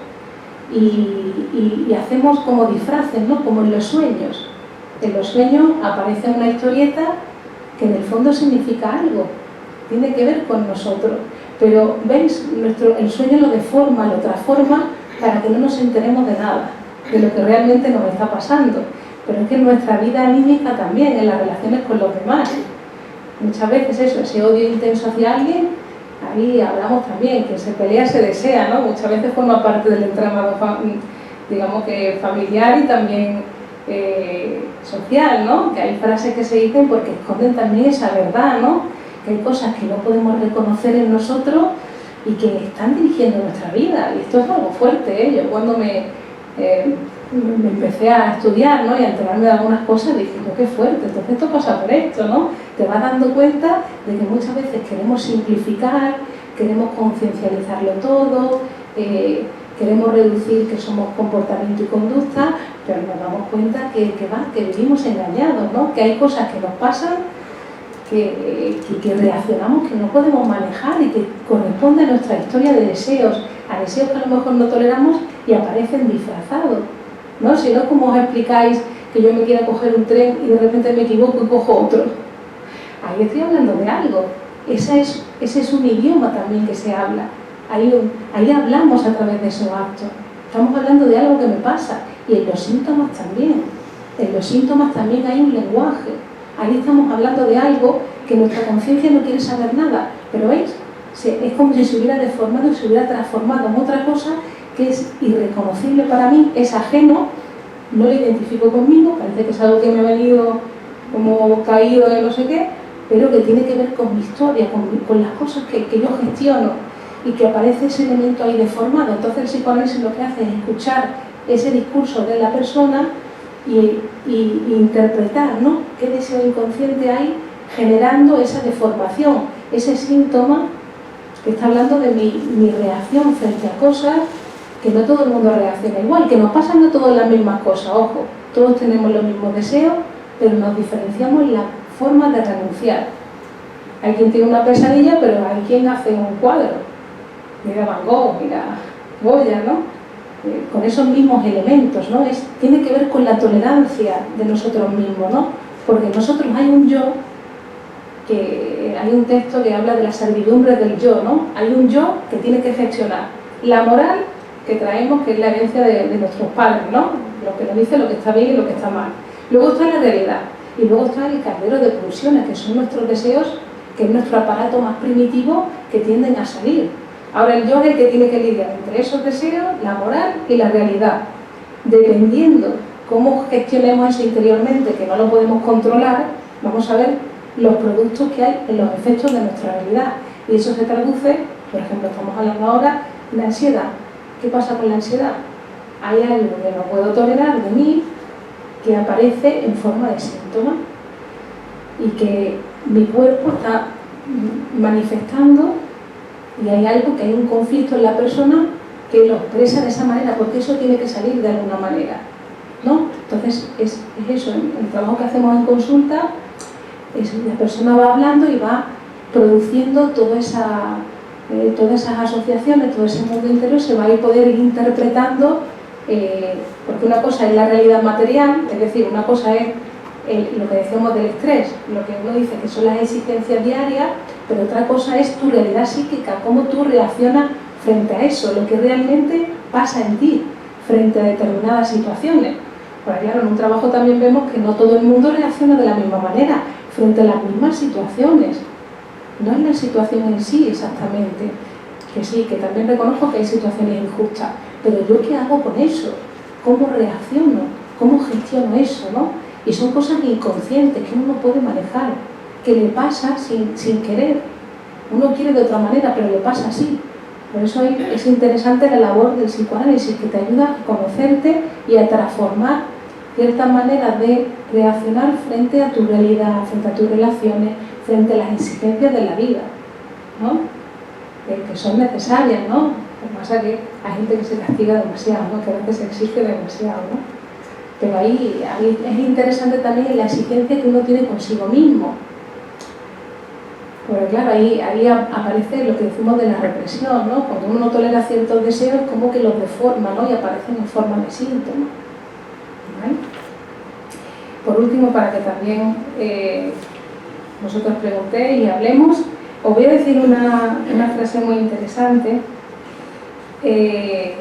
y hacemos como disfraces, ¿no? Como en los sueños. En los sueños aparece una historieta que en el fondo significa algo, tiene que ver con nosotros. Pero, ¿veis? El sueño lo deforma, lo transforma para que no nos enteremos de nada, de lo que realmente nos está pasando. Pero es que en nuestra vida anímica también, en las relaciones con los demás, muchas veces eso, ese odio intenso hacia alguien, ahí hablamos también, que se pelea se desea, ¿no? Muchas veces forma parte del entramado, digamos que familiar y también social, ¿no? Que hay frases que se dicen porque esconden también esa verdad, ¿no? Que hay cosas que no podemos reconocer en nosotros y que están dirigiendo nuestra vida. Y esto es algo fuerte, ¿eh? Yo cuando me empecé a estudiar, ¿no? Y a enterarme de algunas cosas, dije, oh, qué fuerte, entonces esto pasa por esto, ¿no? Te vas dando cuenta de que muchas veces queremos simplificar, queremos conciencializarlo todo, queremos reducir que somos comportamiento y conducta, pero nos damos cuenta que vivimos engañados, ¿no? Que hay cosas que nos pasan, que reaccionamos, que no podemos manejar y que corresponden a nuestra historia de deseos, a deseos que a lo mejor no toleramos y aparecen disfrazados, ¿no? Si no, ¿cómo os explicáis que yo me quiera coger un tren y de repente me equivoco y cojo otro? Ahí estoy hablando de algo. Ese es un idioma también que se habla. Ahí hablamos a través de esos actos. Estamos hablando de algo que me pasa. Y en los síntomas también. En los síntomas también hay un lenguaje. Ahí estamos hablando de algo que nuestra conciencia no quiere saber nada. Pero ¿veis? Es como si se hubiera deformado y se hubiera transformado en otra cosa que es irreconocible para mí, es ajeno, no lo identifico conmigo, parece que es algo que me ha venido como caído de no sé qué, pero que tiene que ver con mi historia, con las cosas que yo gestiono y que aparece ese elemento ahí deformado. Entonces el psicoanálisis lo que hace es escuchar ese discurso de la persona y interpretar, ¿no? Qué deseo inconsciente hay generando esa deformación, ese síntoma que está hablando de mi reacción frente a cosas que no todo el mundo reacciona igual, que nos pasan a todos las mismas cosas, ojo, todos tenemos los mismos deseos, pero nos diferenciamos en la forma de renunciar. Hay quien tiene una pesadilla, pero hay quien hace un cuadro. Mira Van Gogh, mira Goya, ¿no? Con esos mismos elementos, ¿no? Tiene que ver con la tolerancia de nosotros mismos, ¿no? Porque en nosotros hay un yo, que hay un texto que habla de la servidumbre del yo, ¿no? Hay un yo que tiene que gestionar la moral que traemos, que es la herencia de nuestros padres, ¿no? Lo que nos dice lo que está bien y lo que está mal. Luego está la realidad, y luego está el caldero de pulsiones, que son nuestros deseos, que es nuestro aparato más primitivo, que tienden a salir. Ahora el yo es el que tiene que lidiar entre esos deseos, la moral y la realidad. Dependiendo cómo gestionemos eso interiormente, que no lo podemos controlar, vamos a ver los productos que hay en los efectos de nuestra realidad. Y eso se traduce, por ejemplo, estamos hablando ahora de la ansiedad. ¿Qué pasa con la ansiedad? Hay algo que no puedo tolerar de mí, que aparece en forma de síntoma y que mi cuerpo está manifestando, y hay algo, que hay un conflicto en la persona que lo expresa de esa manera, porque eso tiene que salir de alguna manera, ¿no? Entonces es eso, el trabajo que hacemos en consulta es la persona va hablando y va produciendo todas esas asociaciones, todo ese mundo interior se va a poder ir interpretando, porque una cosa es la realidad material, es decir, una cosa es lo que decíamos del estrés, lo que uno dice que son las exigencias diarias, pero otra cosa es tu realidad psíquica, cómo tú reaccionas frente a eso, lo que realmente pasa en ti frente a determinadas situaciones. Porque claro, en un trabajo también vemos que no todo el mundo reacciona de la misma manera frente a las mismas situaciones. No es la situación en sí exactamente, que sí, que también reconozco que hay situaciones injustas, pero ¿yo qué hago con eso? ¿Cómo reacciono? ¿Cómo gestiono eso, no? Y son cosas inconscientes que uno no puede manejar, que le pasa sin querer. Uno quiere de otra manera, pero le pasa así. Por eso es interesante la labor del psicoanálisis, que te ayuda a conocerte y a transformar ciertas maneras de reaccionar frente a tu realidad, frente a tus relaciones, frente a las exigencias de la vida, ¿no? Que son necesarias, ¿no? Lo que pasa es que hay gente que se castiga demasiado, ¿no? Que a veces se exige demasiado, ¿no? Pero ahí es interesante también la exigencia que uno tiene consigo mismo. Porque claro, ahí aparece lo que decimos de la represión, ¿no? Cuando uno no tolera ciertos deseos, como que los deforma, ¿no? Y aparecen en forma de síntomas, ¿vale? Por último, para que también vosotros preguntéis y hablemos, os voy a decir una frase muy interesante, que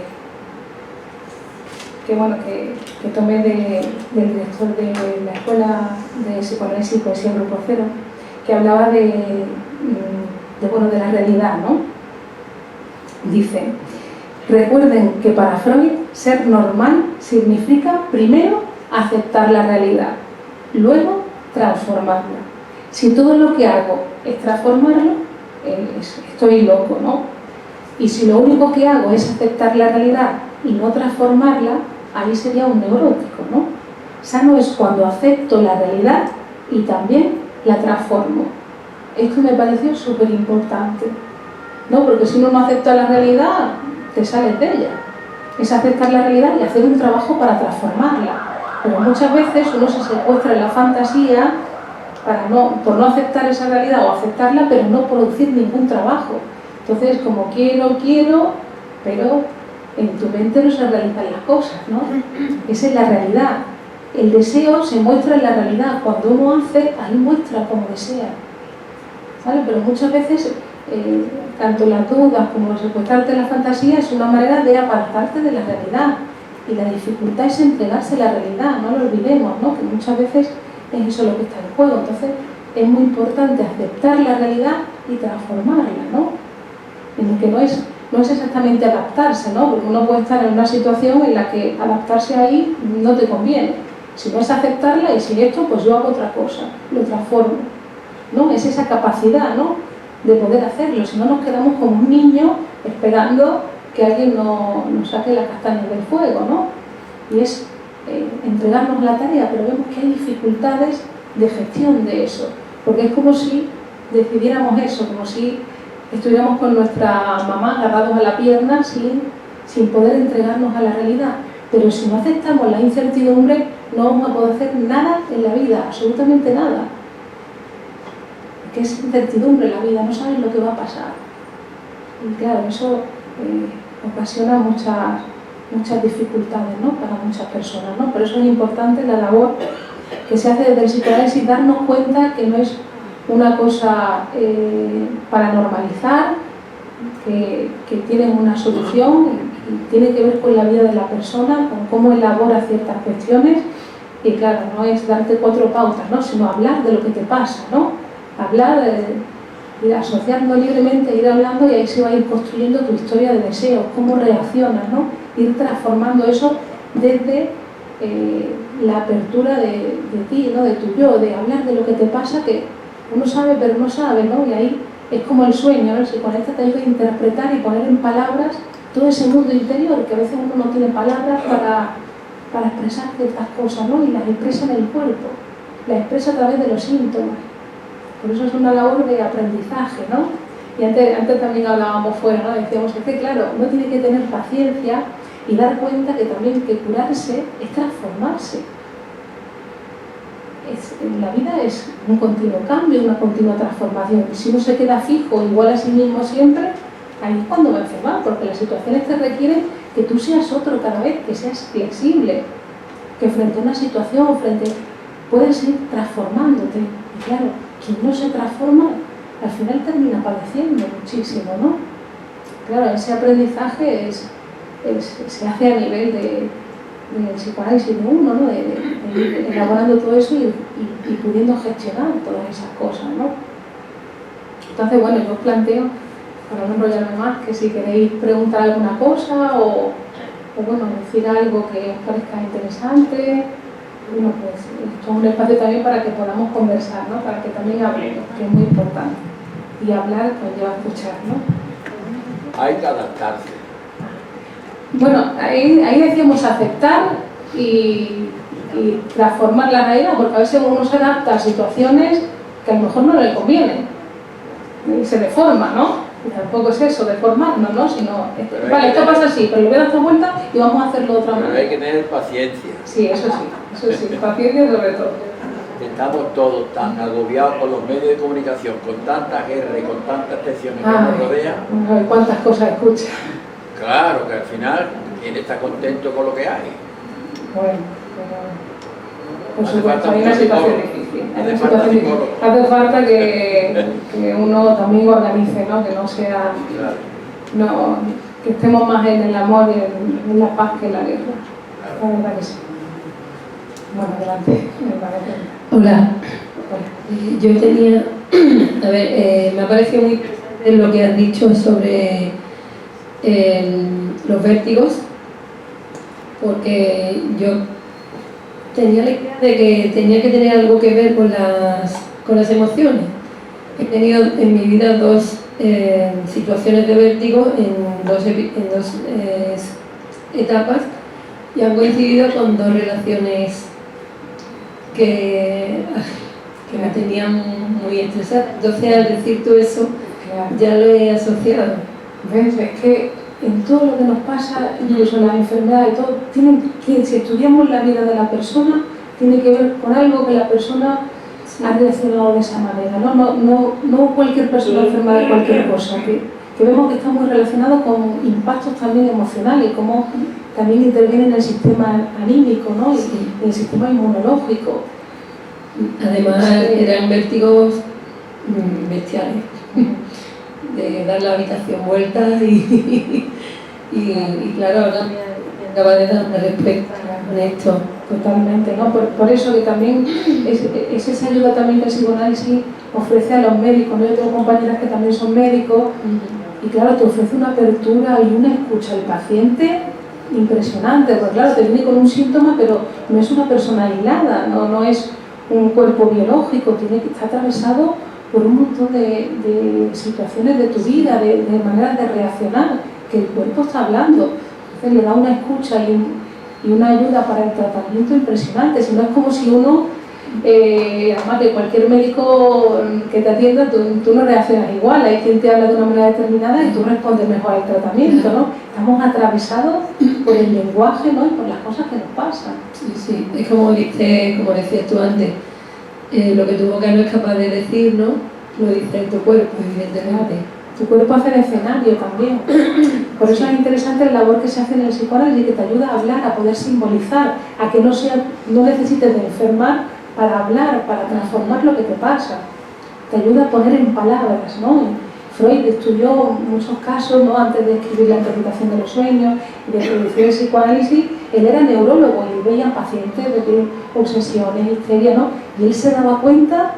tomé del director de la Escuela de Psicoanálisis y Poesía Grupo Cero, que hablaba de la realidad, ¿no? Dice: recuerden que para Freud ser normal significa primero aceptar la realidad, luego transformarla. Si todo lo que hago es transformarlo, estoy loco, ¿no? Y si lo único que hago es aceptar la realidad y no transformarla, ahí sería un neurótico, ¿no? Sano es cuando acepto la realidad y también la transformo. Esto me pareció súper importante, ¿no? Porque si uno no acepta la realidad, te sales de ella. Es aceptar la realidad y hacer un trabajo para transformarla. Pero muchas veces uno se secuestra en la fantasía por no aceptar esa realidad o aceptarla, pero no producir ningún trabajo. Entonces, como quiero, pero en tu mente no se realizan las cosas, ¿no? Esa es la realidad. El deseo se muestra en la realidad. Cuando uno hace, ahí muestra como desea, ¿vale? Pero muchas veces, tanto las dudas como el secuestrarte en la fantasía es una manera de apartarte de la realidad. Y la dificultad es entregarse a la realidad, no lo olvidemos, ¿no? Que muchas veces es eso lo que está en juego. Entonces, es muy importante aceptar la realidad y transformarla, ¿no? En lo que no es exactamente adaptarse, ¿no? Porque uno puede estar en una situación en la que adaptarse ahí no te conviene. Si no es aceptarla y si esto, pues yo hago otra cosa, lo transformo, ¿no? Es esa capacidad, ¿no? De poder hacerlo. Si no, nos quedamos como un niño esperando que alguien nos saque las castañas del fuego, ¿no? Y es entregarnos la tarea, pero vemos que hay dificultades de gestión de eso, porque es como si decidiéramos eso, como si estuviéramos con nuestra mamá agarrados a la pierna sin poder entregarnos a la realidad. Pero si no aceptamos la incertidumbre, no vamos a poder hacer nada en la vida, absolutamente nada. Porque es incertidumbre la vida, no sabes lo que va a pasar. Y claro, eso ocasiona muchas dificultades, ¿no?, para muchas personas, ¿no? Por eso es importante la labor que se hace desde el psicoanálisis, darnos cuenta que no es una cosa para normalizar, que tienen una solución y tiene que ver con la vida de la persona, con cómo elabora ciertas cuestiones. Y claro, no es darte 4 pautas, ¿no?, sino hablar de lo que te pasa, ¿no? Hablar, ir asociando libremente, ir hablando, y ahí se va a ir construyendo tu historia de deseos, cómo reaccionas, ¿no? Ir transformando eso desde la apertura de ti, ¿no?, de tu yo, de hablar de lo que te pasa, que uno sabe pero no sabe, ¿no? Y ahí es como el sueño, ¿no? El psicoanalista te ayuda a interpretar y poner en palabras todo ese mundo interior, que a veces uno no tiene palabras para expresar ciertas cosas, ¿no? Y las expresa en el cuerpo, las expresa a través de los síntomas. Por eso es una labor de aprendizaje, ¿no? Y antes también hablábamos fuera, ¿no? Decíamos que claro, uno tiene que tener paciencia y dar cuenta que también que curarse es transformarse. La vida es un continuo cambio, una continua transformación. Si uno se queda fijo, igual a sí mismo siempre, ahí es cuando va a enfermar, porque las situaciones te requieren que tú seas otro cada vez, que seas flexible, que frente a una situación, puedes ir transformándote. Y claro, quien no se transforma, al final termina padeciendo muchísimo, ¿no? Claro, ese aprendizaje se hace a nivel del psicoanálisis de uno, ¿no? De ir elaborando todo eso y pudiendo gestionar todas esas cosas, ¿no? Entonces, bueno, yo os planteo, para no enrollarme más, que si queréis preguntar alguna cosa o bueno, decir algo que os parezca interesante, bueno, pues esto es un espacio también para que podamos conversar, ¿no? Para que también hablemos, que es muy importante. Y hablar conlleva escuchar, ¿no? Hay que adaptarse. Bueno, ahí decíamos aceptar y transformar la realidad, porque a veces uno se adapta a situaciones que a lo mejor no le convienen y se deforma, ¿no? Y tampoco es eso, deformarnos, ¿no? Sino, vale, esto pasa así, pero le voy a dar otra vuelta y vamos a hacerlo de otra manera. Pero hay que tener paciencia. Sí, paciencia sobre todo. Estamos todos tan agobiados por los medios de comunicación, con tanta guerra y con tantas tensiones que nos rodean. Ay, cuántas cosas escuchas. Claro, que al final ¿quién está contento con lo que hay? Bueno, por supuesto, hay una situación difícil. Hace falta que uno también organice, ¿no? Que no sea... Claro. Que estemos más en el amor y en la paz que en la guerra. Claro. La verdad que sí. Bueno, adelante. Hola. Yo tenía... A ver, me ha parecido muy interesante lo que has dicho sobre los vértigos, porque yo tenía la idea de que tenía que tener algo que ver con las emociones. He tenido en mi vida 2 situaciones de vértigo en dos etapas y han coincidido con 2 relaciones que me tenían muy estresada. Entonces, al decir todo eso, ya lo he asociado. ¿Ves? Es que en todo lo que nos pasa, incluso las enfermedades y todo, si estudiamos la vida de la persona, tiene que ver con algo que la persona ha reaccionado de esa manera, no cualquier persona enferma de cualquier cosa, que vemos que está muy relacionado con impactos también emocionales, como también interviene en el sistema anímico, ¿no? Y en el sistema inmunológico. Además, eran vértigos bestiales, de dar la habitación vuelta y claro, ahora me acaba de dar una respuesta con esto. Totalmente, ¿no? Por eso que también es esa ayuda también que el psicoanálisis ofrece a los médicos, ¿no? Yo tengo compañeras que también son médicos y claro, te ofrece una apertura y una escucha al paciente impresionante, porque claro, te viene con un síntoma, pero no es una persona aislada, no es un cuerpo biológico, tiene que estar atravesado por un montón de situaciones de tu vida, de maneras de reaccionar, que el cuerpo está hablando. Entonces le da una escucha y una ayuda para el tratamiento impresionante. Si no, es como si uno Además de cualquier médico que te atienda, tú no reaccionas igual, hay quien te habla de una manera determinada y tú respondes mejor al tratamiento, ¿no? Estamos atravesados por el lenguaje, ¿no? Y por las cosas que nos pasan. Sí, sí, es como decías tú antes, lo que tu boca no es capaz de decir, ¿no? Lo dice tu cuerpo, evidentemente. Tu cuerpo hace el escenario también. Por eso es interesante la labor que se hace en el psicoanálisis, que te ayuda a hablar, a poder simbolizar, a que no necesites de enfermar para hablar, para transformar lo que te pasa. Te ayuda a poner en palabras, ¿no? Freud estudió muchos casos, ¿no? Antes de escribir la interpretación de los sueños y de producir el psicoanálisis. Él era neurólogo y veía pacientes de obsesiones, histeria, ¿no? Y él se daba cuenta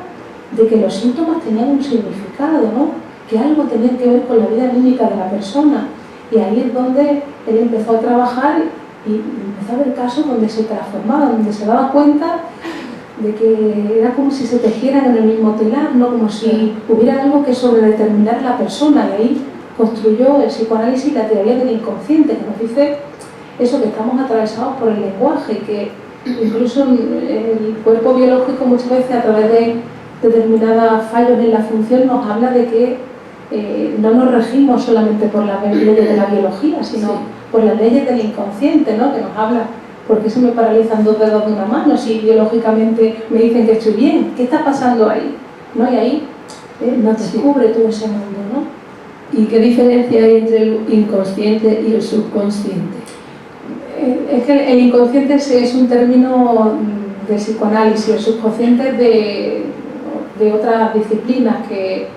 de que los síntomas tenían un significado, ¿no? Que algo tenía que ver con la vida anímica de la persona. Y ahí es donde él empezó a trabajar y empezó a ver casos donde se transformaba, donde se daba cuenta de que era como si se tejieran en el mismo telar, ¿no? Como si hubiera algo que sobredeterminara a la persona. Y ahí construyó el psicoanálisis y la teoría del inconsciente, que nos dice eso, que estamos atravesados por el lenguaje, que incluso el cuerpo biológico muchas veces a través de determinados fallos en la función nos habla de que no nos regimos solamente por las leyes de la biología, sino por las leyes del inconsciente, ¿no? Que nos habla, ¿por qué se me paralizan 2 dedos de una mano si biológicamente me dicen que estoy bien? ¿Qué está pasando ahí? ¿No? Y ahí nos descubre todo ese mundo, ¿no? ¿Y qué diferencia hay entre el inconsciente y el subconsciente? Es que el inconsciente es un término de psicoanálisis, el subconsciente de otras disciplinas que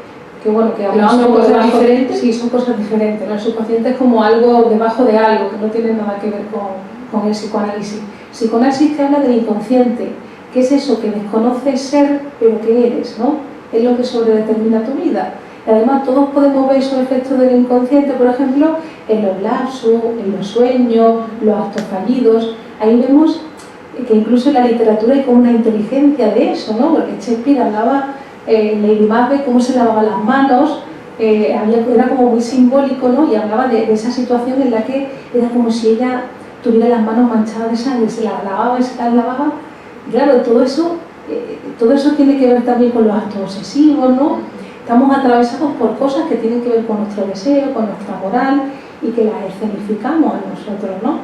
hablaban de cosas diferentes. Sí, son cosas diferentes, ¿no? El subconsciente es como algo debajo de algo, que no tiene nada que ver con el psicoanálisis. El psicoanálisis te habla del inconsciente, que es eso que desconoces ser, pero que eres, ¿no? Es lo que sobredetermina tu vida. Y además todos podemos ver esos efectos del inconsciente, por ejemplo, en los lapsus, en los sueños, los actos fallidos. Ahí vemos que incluso en la literatura hay como una inteligencia de eso, ¿no? Porque Shakespeare hablaba, Lady Macbeth, cómo se lavaba las manos, era como muy simbólico, ¿no? Y hablaba de esa situación en la que era como si ella tuviera las manos manchadas de sangre, se las lavaba y se las lavaba. Claro, todo eso tiene que ver también con los actos obsesivos, ¿no? Estamos atravesados por cosas que tienen que ver con nuestro deseo, con nuestra moral y que las escenificamos a nosotros, ¿no?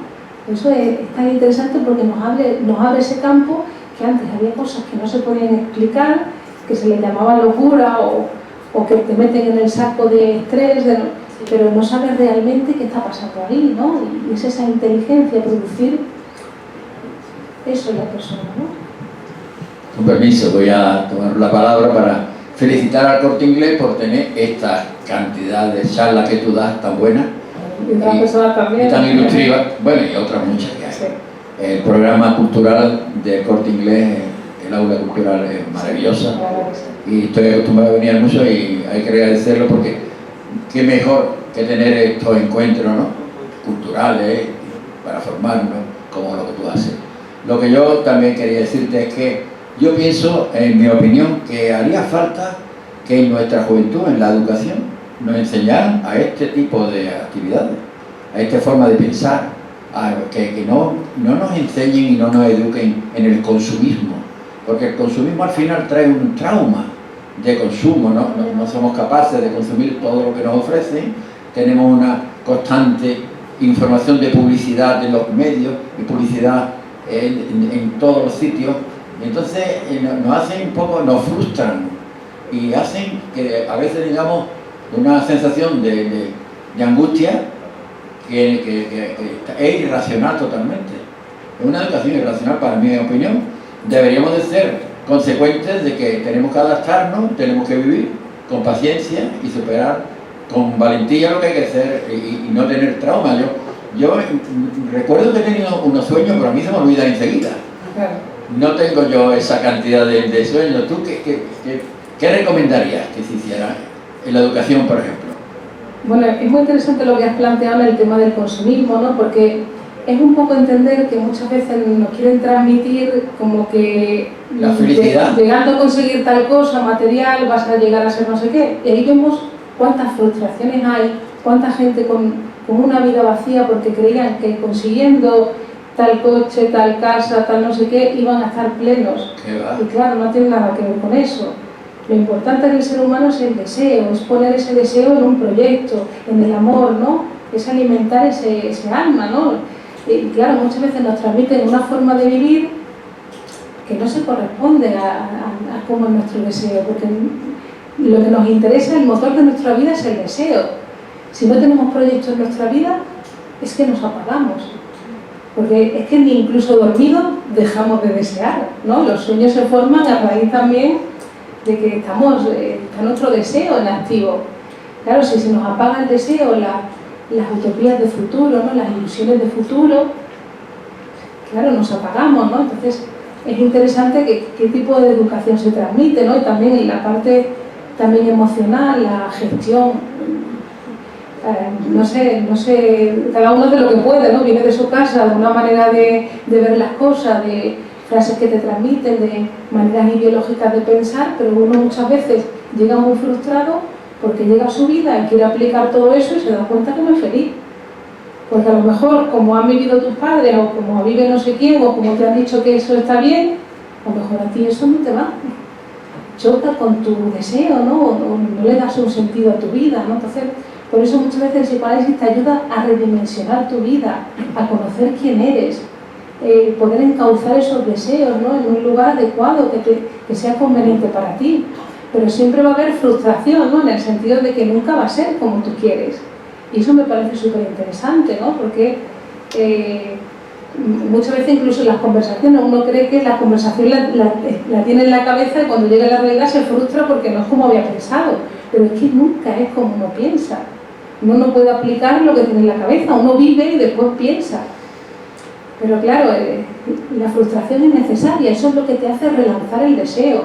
Eso es tan interesante porque nos abre ese campo que antes había cosas que no se podían explicar, que se les llamaba locura o que te meten en el saco de estrés, pero no sabes realmente qué está pasando ahí, ¿no? Y es esa inteligencia, producir eso en la persona, ¿no? Con permiso, voy a tomar la palabra para felicitar al Corte Inglés por tener esta cantidad de charlas que tú das tan buenas y tan ilustrativas, bueno, y otras muchas que hay. Sí. El programa cultural del Corte Inglés, el aula cultural, es maravillosa, y estoy acostumbrado a venir mucho y hay que agradecerlo porque qué mejor que tener estos encuentros, ¿no? Culturales para formarnos como lo que tú haces. Lo que yo también quería decirte es que yo pienso, en mi opinión, que haría falta que en nuestra juventud, en la educación, nos enseñaran a este tipo de actividades, a esta forma de pensar, que no nos enseñen y no nos eduquen en el consumismo, porque el consumismo al final trae un trauma de consumo, no somos capaces de consumir todo lo que nos ofrecen, tenemos una constante información de publicidad en los medios y publicidad en todos los sitios. Entonces nos hacen un poco, nos frustran y hacen que a veces tengamos una sensación de angustia que es irracional totalmente. Es una educación irracional para mi opinión. Deberíamos de ser consecuentes de que tenemos que adaptarnos, tenemos que vivir con paciencia y superar con valentía lo que hay que hacer y no tener trauma. Yo recuerdo que he tenido unos sueños, pero a mí se me olvida enseguida. No tengo yo esa cantidad de sueños. ¿Tú qué recomendarías que se hiciera en la educación, por ejemplo? Bueno, es muy interesante lo que has planteado en el tema del consumismo, ¿no? Porque es un poco entender que muchas veces nos quieren transmitir como que la felicidad, llegando a conseguir tal cosa material vas a llegar a ser no sé qué. Y ahí vemos cuántas frustraciones hay, cuánta gente con una vida vacía porque creían que consiguiendo tal coche, tal casa, tal no sé qué, iban a estar plenos. Y claro, no tiene nada que ver con eso. Lo importante en el ser humano es el deseo, es poner ese deseo en un proyecto, en el amor, ¿no? Es alimentar ese alma, ¿no? Y claro, muchas veces nos transmiten una forma de vivir que no se corresponde a cómo es nuestro deseo, porque lo que nos interesa, el motor de nuestra vida es el deseo. Si no tenemos proyectos en nuestra vida, es que nos apagamos, porque es que ni incluso dormidos dejamos de desear, ¿no? Los sueños se forman a raíz también de que está nuestro deseo en activo. Claro, si se nos apaga el deseo, las utopías de futuro, ¿no? Las ilusiones de futuro, claro, nos apagamos, ¿no? Entonces es interesante qué tipo de educación se transmite, ¿no? Y también en la parte también emocional, la gestión, no sé, cada uno de lo que puede, ¿no? Viene de su casa, de una manera de ver las cosas, de frases que te transmiten, de maneras ideológicas de pensar, pero uno muchas veces llega muy frustrado porque llega a su vida y quiere aplicar todo eso y se da cuenta que no es feliz. Porque a lo mejor, como han vivido tus padres, o como vive no sé quién, o como te han dicho que eso está bien, a lo mejor a ti eso no te va. Choca con tu deseo, ¿no? O no le das un sentido a tu vida, ¿no? Entonces, por eso muchas veces el psicoanálisis te ayuda a redimensionar tu vida, a conocer quién eres, poder encauzar esos deseos, ¿no? En un lugar adecuado, que sea conveniente para ti. Pero siempre va a haber frustración, ¿no? En el sentido de que nunca va a ser como tú quieres. Y eso me parece súper interesante, ¿no? Porque muchas veces incluso en las conversaciones uno cree que la conversación la tiene en la cabeza y cuando llega a la realidad se frustra porque no es como había pensado. Pero es que nunca es como uno piensa. Uno no puede aplicar lo que tiene en la cabeza, uno vive y después piensa. Pero claro, la frustración es necesaria, eso es lo que te hace relanzar el deseo,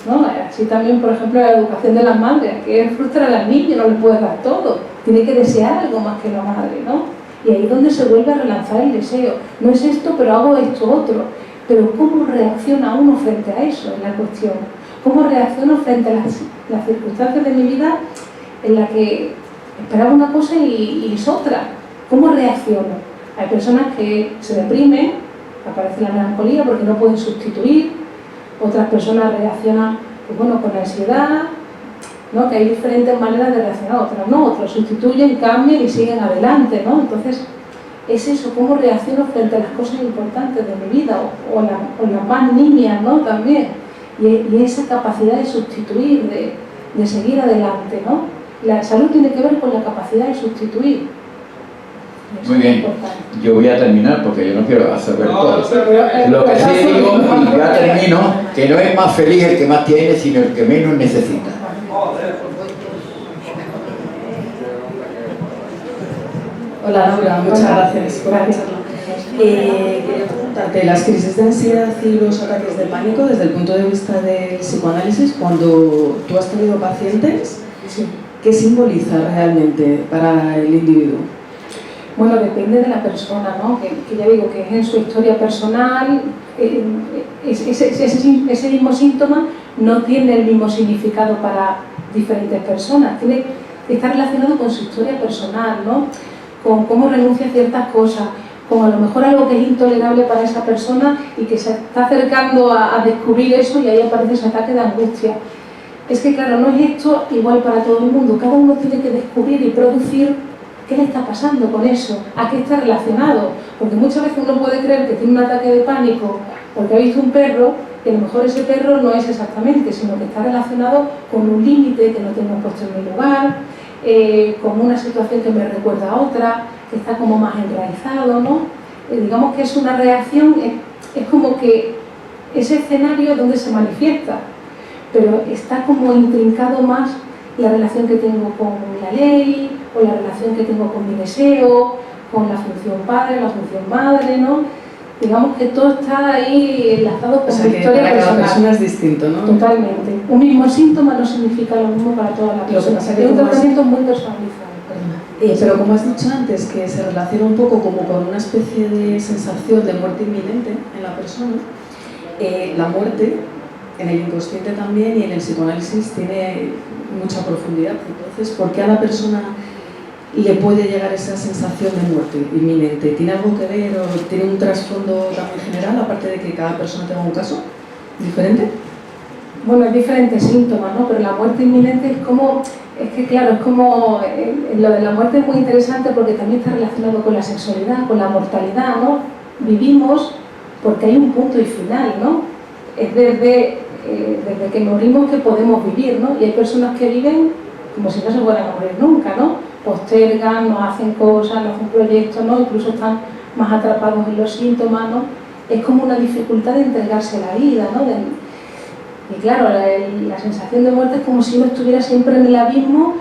¿no? Así también, por ejemplo, la educación de las madres, que frustra a las niñas, no le puedes dar todo, tiene que desear algo más que la madre, ¿no? Y ahí es donde se vuelve a relanzar el deseo. No es esto, pero hago esto otro. Pero ¿cómo reacciona uno frente a eso? Es la cuestión. ¿Cómo reacciono frente a las circunstancias de mi vida en la que esperaba una cosa y es otra? ¿Cómo reacciono? Hay personas que se deprimen, aparece la melancolía porque no pueden sustituir. Otras personas reaccionan, pues bueno, con ansiedad, ¿no? Que hay diferentes maneras de reaccionar, otras no, otros sustituyen, cambian y siguen adelante, ¿no? Entonces, es eso, cómo reacciono frente a las cosas importantes de mi vida, o las más nimias, ¿no? También, y esa capacidad de sustituir, de seguir adelante, ¿no? La salud tiene que ver con la capacidad de sustituir. Muy bien, yo voy a terminar porque yo no quiero hacer ver todo. Lo que sí digo, y ya termino, que no es más feliz el que más tiene, sino el que menos necesita. Hola Laura, muchas gracias por la charla. Quería preguntarte, las crisis de ansiedad y los ataques de pánico, desde el punto de vista del psicoanálisis, cuando tú has tenido pacientes, ¿qué simboliza realmente para el individuo? Bueno, depende de la persona, ¿no? Que ya digo que es en su historia personal, ese mismo síntoma no tiene el mismo significado para diferentes personas, tiene que estar relacionado con su historia personal, ¿no? Con cómo renuncia a ciertas cosas, con a lo mejor algo que es intolerable para esa persona y que se está acercando a descubrir eso y ahí aparece ese ataque de angustia. Es que claro, no es esto igual para todo el mundo, cada uno tiene que descubrir y producir qué le está pasando con eso, a qué está relacionado, porque muchas veces uno puede creer que tiene un ataque de pánico porque ha visto un perro, que a lo mejor ese perro no es exactamente, sino que está relacionado con un límite que no tengo puesto en mi lugar, con una situación que me recuerda a otra, que está como más enraizado, ¿no? Digamos que es una reacción, es como que ese escenario es donde se manifiesta, pero está como intrincado más la relación que tengo con la ley, o la relación que tengo con mi deseo, con la función padre, la función madre, ¿no? Digamos que todo está ahí enlazado con mi historia personal. Cada persona es distinto, ¿no? Totalmente. Un mismo síntoma no significa lo mismo para todas las personas. Es un tratamiento muy personalizado. Pero como has dicho antes, que se relaciona un poco como con una especie de sensación de muerte inminente en la persona, la muerte en el inconsciente también y en el psicoanálisis tiene mucha profundidad. Entonces, ¿por qué a la persona le puede llegar esa sensación de muerte inminente? ¿Tiene algo que ver o tiene un trasfondo también general, aparte de que cada persona tenga un caso diferente? Bueno, hay diferentes síntomas, ¿no? Pero la muerte inminente es como, lo de la muerte es muy interesante porque también está relacionado con la sexualidad, con la mortalidad, ¿no? Vivimos porque hay un punto y final, ¿no? Es desde que morimos que podemos vivir, ¿no? Y hay personas que viven como si no se fueran a morir nunca, ¿no? Postergan, no hacen cosas, no hacen proyectos, ¿no? Incluso están más atrapados en los síntomas, ¿no? Es como una dificultad de entregarse a la vida, ¿no? Y claro, la sensación de muerte es como si uno estuviera siempre en el abismo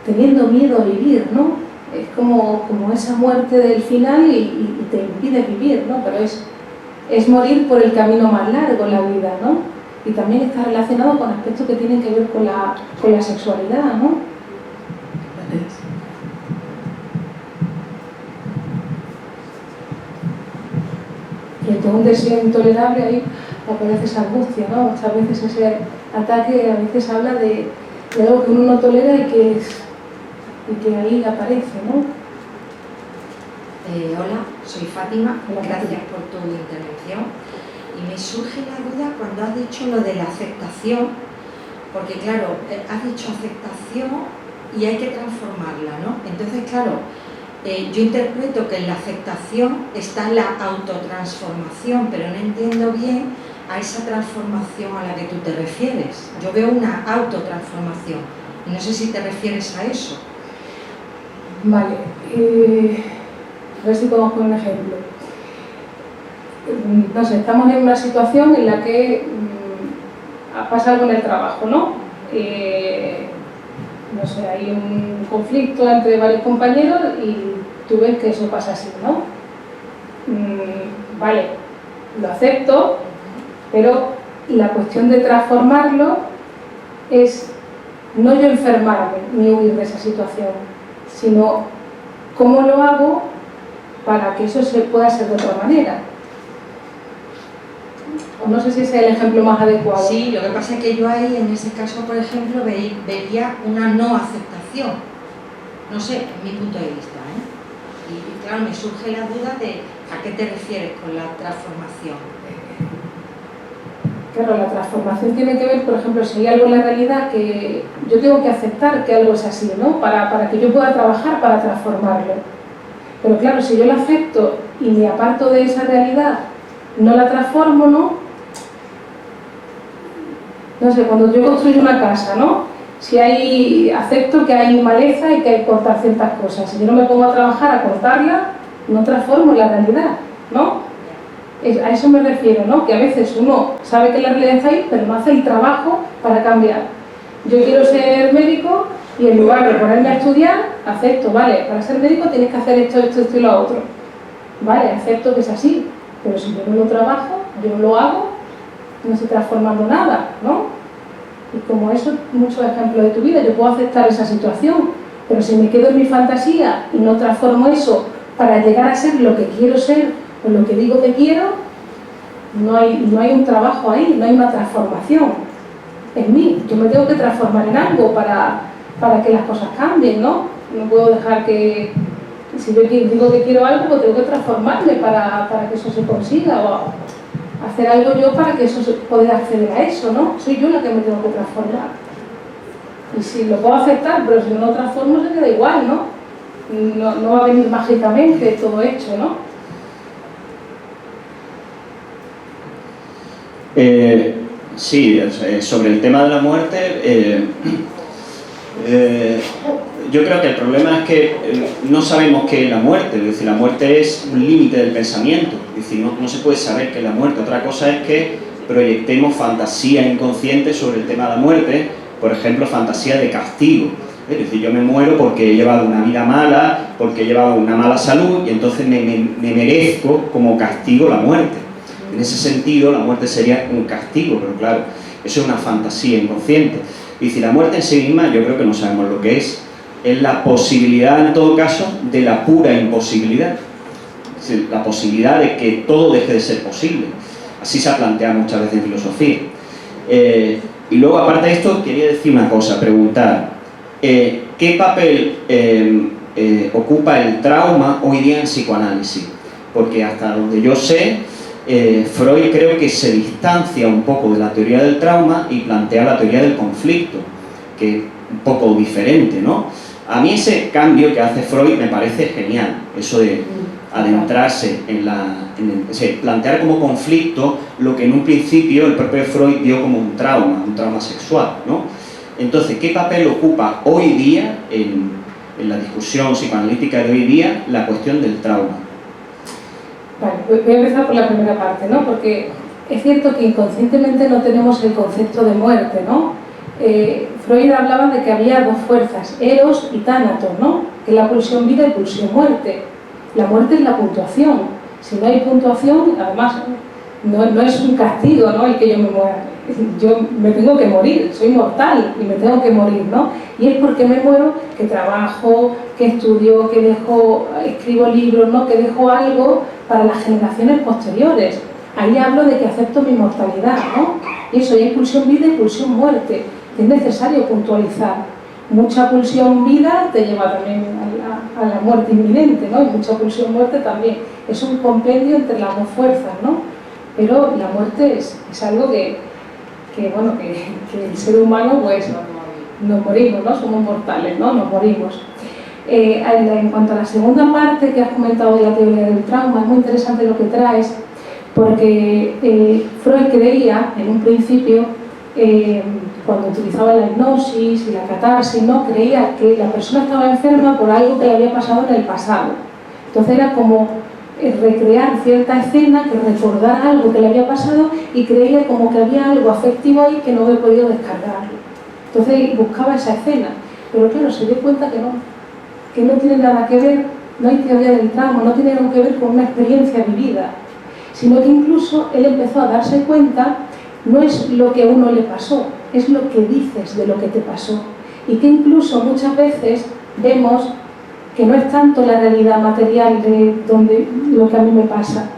teniendo miedo a vivir, ¿no? Es como esa muerte del final y te impide vivir, ¿no? Pero es morir por el camino más largo en la vida, ¿no? Y también está relacionado con aspectos que tienen que ver con la sexualidad, ¿no? Gracias. Frente a un deseo intolerable ahí aparece esa angustia, ¿no? Muchas veces ese ataque a veces habla de algo que uno no tolera y que ahí aparece, ¿no? Hola, soy Fátima, Hola, gracias por tu intervención. Y me surge la duda cuando has dicho lo de la aceptación, porque claro, has dicho aceptación y hay que transformarla, ¿no? Entonces, claro, yo interpreto que en la aceptación está la autotransformación, pero no entiendo bien a esa transformación a la que tú te refieres. Yo veo una autotransformación y no sé si te refieres a eso. Vale, a ver si podemos poner un ejemplo. No sé, estamos en una situación en la que pasa algo en el trabajo, ¿no? No sé, hay un conflicto entre varios compañeros y tú ves que eso pasa así, ¿no? Vale, lo acepto, pero la cuestión de transformarlo es no yo enfermarme ni huir de esa situación, sino cómo lo hago para que eso se pueda hacer de otra manera. O no sé si ese es el ejemplo más adecuado. Sí, lo que pasa es que yo ahí, en ese caso, por ejemplo, vería una no aceptación. No sé, en mi punto de vista, ¿eh? Y claro, me surge la duda de ¿a qué te refieres con la transformación? Claro, la transformación tiene que ver, por ejemplo, si hay algo en la realidad que yo tengo que aceptar que algo es así, ¿no? Para que yo pueda trabajar para transformarlo. Pero claro, si yo lo acepto y me aparto de esa realidad, no la transformo, ¿no? No sé, cuando yo construyo una casa, ¿no? Si acepto que hay maleza y que hay que cortar ciertas cosas. Si yo no me pongo a trabajar a cortarla, no transformo la realidad, ¿no? A eso me refiero, ¿no? Que a veces uno sabe que la realidad está ahí, pero no hace el trabajo para cambiar. Yo quiero ser médico y en lugar de ponerme a estudiar, acepto, vale, para ser médico tienes que hacer esto y lo otro. Vale, acepto que es así, pero si yo no lo trabajo, yo no lo hago, no estoy transformando nada, ¿no? Y como eso, muchos ejemplos de tu vida, yo puedo aceptar esa situación, pero si me quedo en mi fantasía y no transformo eso para llegar a ser lo que quiero ser o lo que digo que quiero, no hay un trabajo ahí, no hay una transformación en mí. Yo me tengo que transformar en algo para que las cosas cambien, ¿no? No puedo dejar que, si yo digo que quiero algo, pues tengo que transformarme para que eso se consiga, o hacer algo yo para que eso pueda acceder a eso, ¿no? Soy yo la que me tengo que transformar. Y si lo puedo aceptar, pero si no lo transformo se queda igual, ¿no? No va a venir mágicamente todo hecho, ¿no? Sí, sobre el tema de la muerte, yo creo que el problema es que no sabemos qué es la muerte, es decir, la muerte es un límite del pensamiento, es decir, no se puede saber qué es la muerte. Otra cosa es que proyectemos fantasía inconsciente sobre el tema de la muerte, por ejemplo, fantasía de castigo. Es decir, yo me muero porque he llevado una vida mala, porque he llevado una mala salud y entonces me merezco como castigo la muerte. En ese sentido, la muerte sería un castigo, pero claro, eso es una fantasía inconsciente. Es decir, la muerte en sí misma yo creo que no sabemos lo que es la posibilidad, en todo caso, de la pura imposibilidad. Es decir, la posibilidad de que todo deje de ser posible. Así se ha planteado muchas veces en filosofía. Y luego, aparte de esto, quería decir una cosa, preguntar, ¿qué papel ocupa el trauma hoy día en psicoanálisis, porque hasta donde yo sé, Freud creo que se distancia un poco de la teoría del trauma y plantea la teoría del conflicto, que es un poco diferente, ¿no? A mí ese cambio que hace Freud me parece genial, eso de adentrarse plantear como conflicto lo que en un principio el propio Freud vio como un trauma sexual, ¿no? Entonces, ¿qué papel ocupa hoy día en la discusión psicoanalítica de hoy día la cuestión del trauma? Vale, voy a empezar por la primera parte, ¿no? Porque es cierto que inconscientemente no tenemos el concepto de muerte, ¿no? Freud hablaba de que había dos fuerzas, Eros y Tánatos, ¿no? Que es la pulsión vida y pulsión muerte. La muerte es la puntuación. Si no hay puntuación, además, no es un castigo, ¿no? El que yo me muera. Yo me tengo que morir, soy mortal y me tengo que morir, ¿no? Y es porque me muero que trabajo, que estudio, que escribo libros, ¿no? Que dejo algo para las generaciones posteriores. Ahí hablo de que acepto mi mortalidad, ¿no? Y eso, y hay pulsión vida y pulsión muerte, que es necesario puntualizar. Mucha pulsión vida te lleva también a la muerte inminente, ¿no? Y mucha pulsión muerte también. Es un compendio entre las dos fuerzas, ¿no? Pero la muerte es algo que el ser humano, pues, nos morimos, ¿no? Somos mortales, ¿no? Nos morimos. En cuanto a la segunda parte que has comentado de la teoría del trauma, es muy interesante lo que traes, porque Freud creía, en un principio, cuando utilizaba la hipnosis y la catarsis, ¿no? Creía que la persona estaba enferma por algo que le había pasado en el pasado. Entonces era como recrear cierta escena, que recordara algo que le había pasado y creía como que había algo afectivo ahí que no había podido descargarlo. Entonces buscaba esa escena, pero claro, se dio cuenta que no tiene nada que ver, no hay teoría del trauma, no tiene nada que ver con una experiencia vivida, sino que incluso él empezó a darse cuenta, no es lo que a uno le pasó, es lo que dices de lo que te pasó, y que incluso muchas veces vemos que no es tanto la realidad material de lo que a mí me pasa,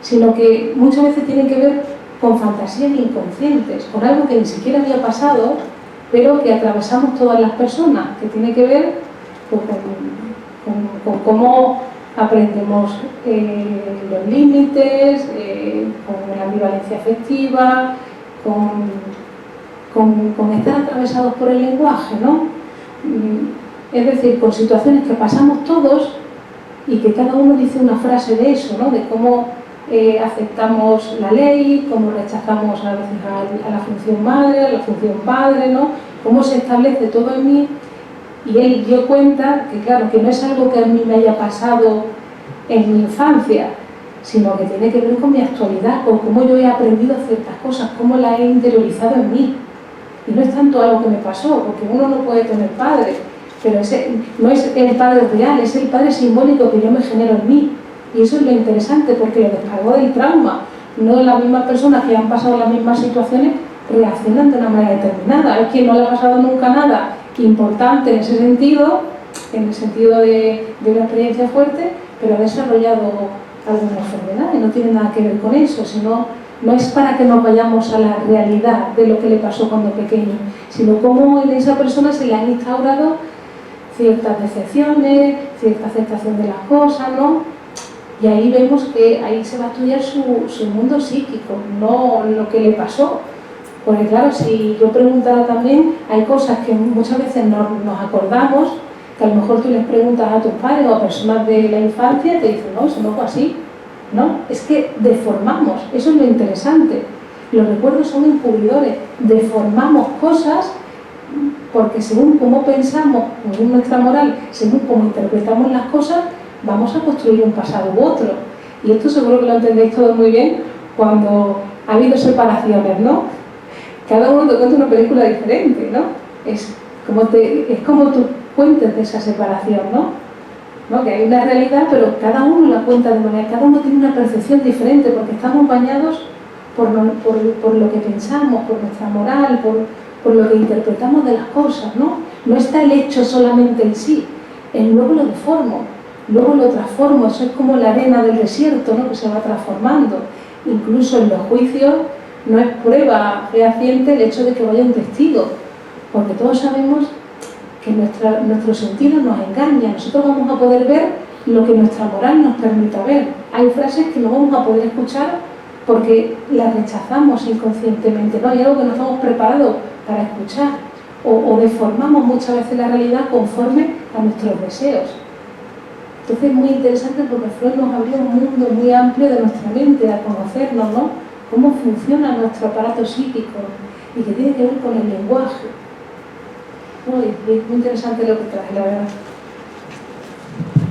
sino que muchas veces tiene que ver con fantasías inconscientes, con algo que ni siquiera había pasado, pero que atravesamos todas las personas, que tiene que ver pues, con cómo aprendemos los límites, con la ambivalencia afectiva, con estar atravesados por el lenguaje, ¿no? Es decir, con situaciones que pasamos todos y que cada uno dice una frase de eso, ¿no? De cómo aceptamos la ley, cómo rechazamos a veces a la función madre, a la función padre, ¿no? Cómo se establece todo en mí. Y él dio cuenta que, claro, que no es algo que a mí me haya pasado en mi infancia, sino que tiene que ver con mi actualidad, con cómo yo he aprendido ciertas cosas, cómo las he interiorizado en mí. Y no es tanto algo que me pasó, porque uno no puede tener padre, pero no es el padre real, es el padre simbólico que yo me genero en mí. Y eso es lo interesante, porque lo descargó del trauma. No las mismas personas que han pasado las mismas situaciones reaccionan de una manera determinada. Hay quien no le ha pasado nunca nada importante en ese sentido, en el sentido de una experiencia fuerte, pero ha desarrollado alguna enfermedad y no tiene nada que ver con eso, sino no es para que nos vayamos a la realidad de lo que le pasó cuando pequeño, sino cómo en esa persona se le han instaurado ciertas decepciones, cierta aceptación de las cosas, ¿no? Y ahí vemos que ahí se va a estudiar su mundo psíquico, no lo que le pasó. Porque claro, si yo preguntara también, hay cosas que muchas veces nos acordamos, que a lo mejor tú les preguntas a tus padres o a personas de la infancia y te dicen, no, eso no fue así, ¿no? Es que deformamos, eso es lo interesante. Los recuerdos son encubridores, deformamos cosas porque según cómo pensamos, según nuestra moral, según cómo interpretamos las cosas, vamos a construir un pasado u otro. Y esto seguro que lo entendéis todos muy bien cuando ha habido separaciones, ¿no? Cada uno te cuenta una película diferente, ¿no? Es como tú cuentes de esa separación, ¿no? Que hay una realidad, pero cada uno la cuenta de manera, cada uno tiene una percepción diferente, porque estamos bañados por lo que pensamos, por nuestra moral, por lo que interpretamos de las cosas, ¿no? No está el hecho solamente en sí, luego lo deformo, luego lo transformo, eso es como la arena del desierto, ¿no? Que se va transformando. Incluso en los juicios no es prueba fehaciente el hecho de que vaya un testigo, porque todos sabemos que nuestros sentidos nos engañan. Nosotros vamos a poder ver lo que nuestra moral nos permita ver. Hay frases que no vamos a poder escuchar porque las rechazamos inconscientemente, ¿no? Hay algo que no estamos preparados para escuchar, o deformamos muchas veces la realidad conforme a nuestros deseos. Entonces es muy interesante porque Freud nos abrió un mundo muy amplio de nuestra mente, a conocernos, ¿no? Cómo funciona nuestro aparato psíquico y que tiene que ver con el lenguaje. ¿No? Y es muy interesante lo que traje, la verdad.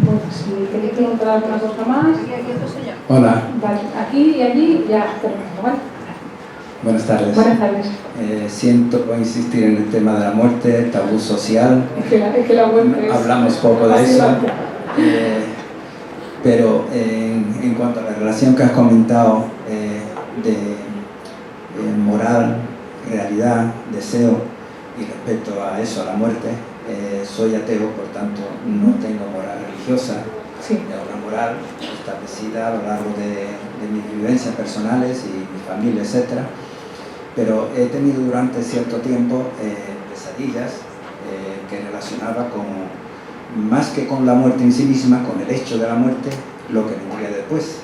Bueno, si queréis preguntar alguna cosa más. Hola. Vale, aquí y allí ya terminamos, ¿vale? Buenas tardes. Buenas tardes. Siento insistir en el tema de la muerte, tabú social. Es que la muerte hablamos poco de eso. Pero en cuanto a la relación que has comentado de moral, realidad, deseo y respecto a eso, a la muerte, soy ateo, por tanto no tengo moral religiosa. Sí. Tengo una moral establecida a lo largo de mis vivencias personales y mi familia, etc. Pero he tenido durante cierto tiempo pesadillas que relacionaba con, más que con la muerte en sí misma, con el hecho de la muerte, lo que vendría después.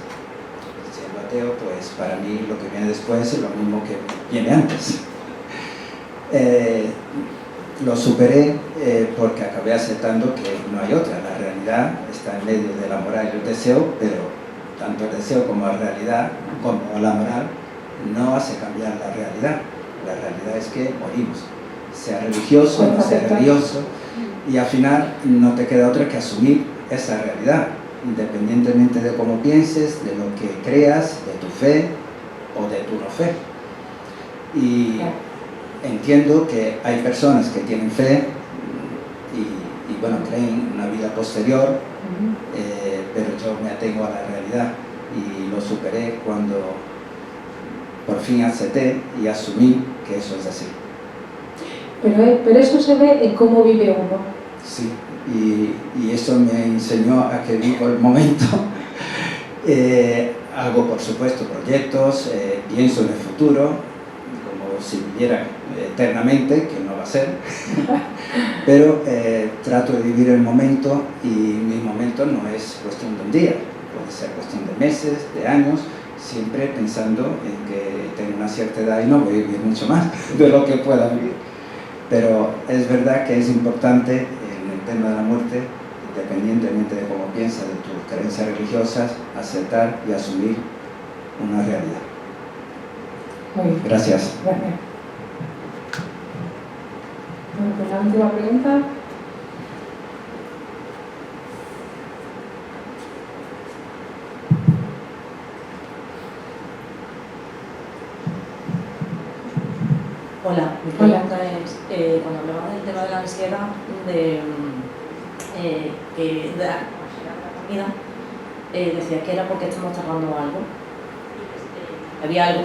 Siendo ateo, pues para mí lo que viene después es lo mismo que viene antes. Lo superé porque acabé aceptando que no hay otra. La realidad está en medio de la moral y el deseo, pero tanto el deseo como la realidad, como la moral, no hace cambiar la realidad. La realidad es que morimos, sea religioso o no sea religioso, y al final no te queda otra que asumir esa realidad, independientemente de cómo pienses, de lo que creas, de tu fe o de tu no fe. Y entiendo que hay personas que tienen fe y bueno, creen una vida posterior, pero yo me atengo a la realidad y lo superé cuando por fin acepté y asumí que eso es así. Pero eso se ve en cómo vive uno. Sí, y eso me enseñó a que vivo el momento. Hago, por supuesto, proyectos, pienso en el futuro, como si viviera eternamente, que no va a ser, pero trato de vivir el momento, y mi momento no es cuestión de un día, puede ser cuestión de meses, de años, siempre pensando en que tengo una cierta edad y no voy a vivir mucho más de lo que pueda vivir. Pero es verdad que es importante en el tema de la muerte, independientemente de cómo piensas, de tus creencias religiosas, aceptar y asumir una realidad. Muy bien. Gracias. Gracias. Bueno, pues la última pregunta. Hola, mi pregunta es, cuando hablabas del tema de la ansiedad, de la comida, decías que era porque estamos tardando algo. Había algo.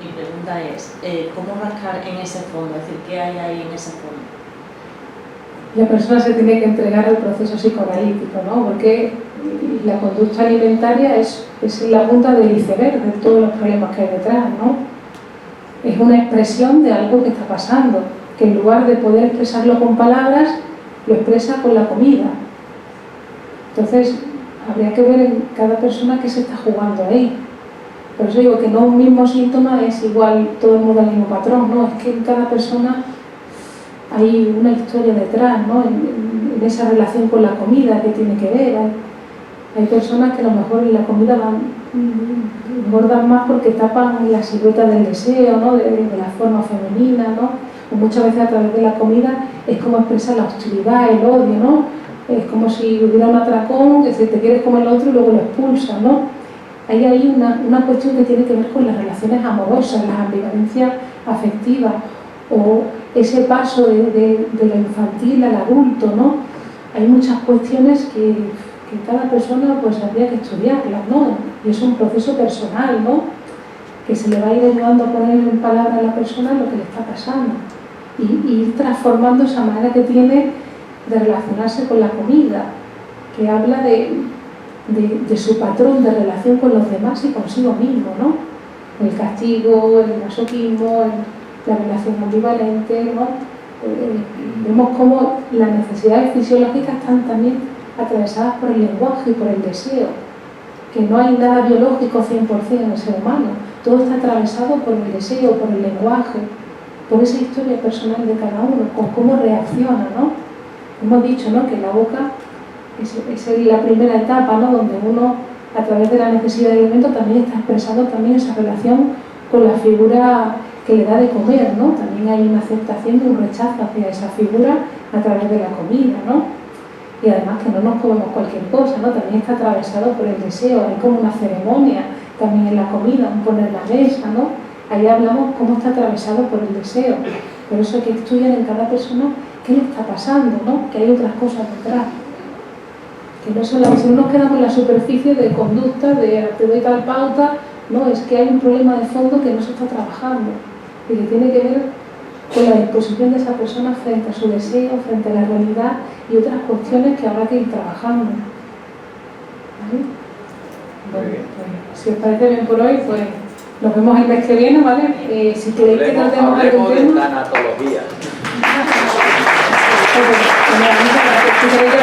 Mi pregunta es, ¿cómo rascar en ese fondo? Es decir, ¿qué hay ahí en ese fondo? La persona se tiene que entregar al proceso psicoanalítico, ¿no? Porque la conducta alimentaria es la punta del iceberg de todos los problemas que hay detrás, ¿no? Es una expresión de algo que está pasando, que en lugar de poder expresarlo con palabras, lo expresa con la comida. Entonces, habría que ver en cada persona qué se está jugando ahí. Por eso digo que no un mismo síntoma es igual todo el mundo al mismo patrón, ¿no? Es que en cada persona hay una historia detrás, ¿no? En esa relación con la comida que tiene que ver. Hay personas que a lo mejor en la comida engordan más porque tapan la silueta del deseo, ¿no? de la forma femenina, ¿no? O muchas veces a través de la comida es como expresar la hostilidad, el odio, ¿no? Es como si hubiera un atracón, que te quieres comer al otro y luego lo expulsas, ¿no? Hay una cuestión que tiene que ver con las relaciones amorosas, las ambivalencias afectivas, o ese paso de lo infantil al adulto, ¿no? Hay muchas cuestiones que cada persona pues habría que estudiarlas, ¿no? Y es un proceso personal, ¿no? Que se le va a ir ayudando a poner en palabras a la persona lo que le está pasando y ir transformando esa manera que tiene de relacionarse con la comida, que habla de su patrón de relación con los demás y consigo mismo, ¿no? El castigo, el masoquismo, la relación ambivalente, ¿no? vemos cómo las necesidades fisiológicas están también atravesadas por el lenguaje y por el deseo, que no hay nada biológico 100% en el ser humano, todo está atravesado por el deseo, por el lenguaje, por esa historia personal de cada uno, con cómo reacciona, ¿no? Hemos dicho, ¿no?, que la boca es la primera etapa, ¿no?, donde uno, a través de la necesidad de alimento, también está expresando también esa relación con la figura que le da de comer, ¿no? También hay una aceptación y un rechazo hacia esa figura a través de la comida, ¿no? Y además que no nos comemos cualquier cosa, ¿no? También está atravesado por el deseo, hay como una ceremonia también en la comida, un poner la mesa, ¿no? Ahí hablamos cómo está atravesado por el deseo. Por eso hay que estudiar en cada persona qué le está pasando, ¿no? Que hay otras cosas detrás. Que no solamente, si no nos quedamos en la superficie de conducta, de te doy tal pauta, no, es que hay un problema de fondo que no se está trabajando y que tiene que ver con la disposición de esa persona frente a su deseo, frente a la realidad y otras cuestiones que habrá que ir trabajando. ¿Vale? Bueno, pues, si os parece bien por hoy, pues nos vemos el mes que viene, ¿vale? Si queréis que tratemos algún tema... de tanatología. Si queréis que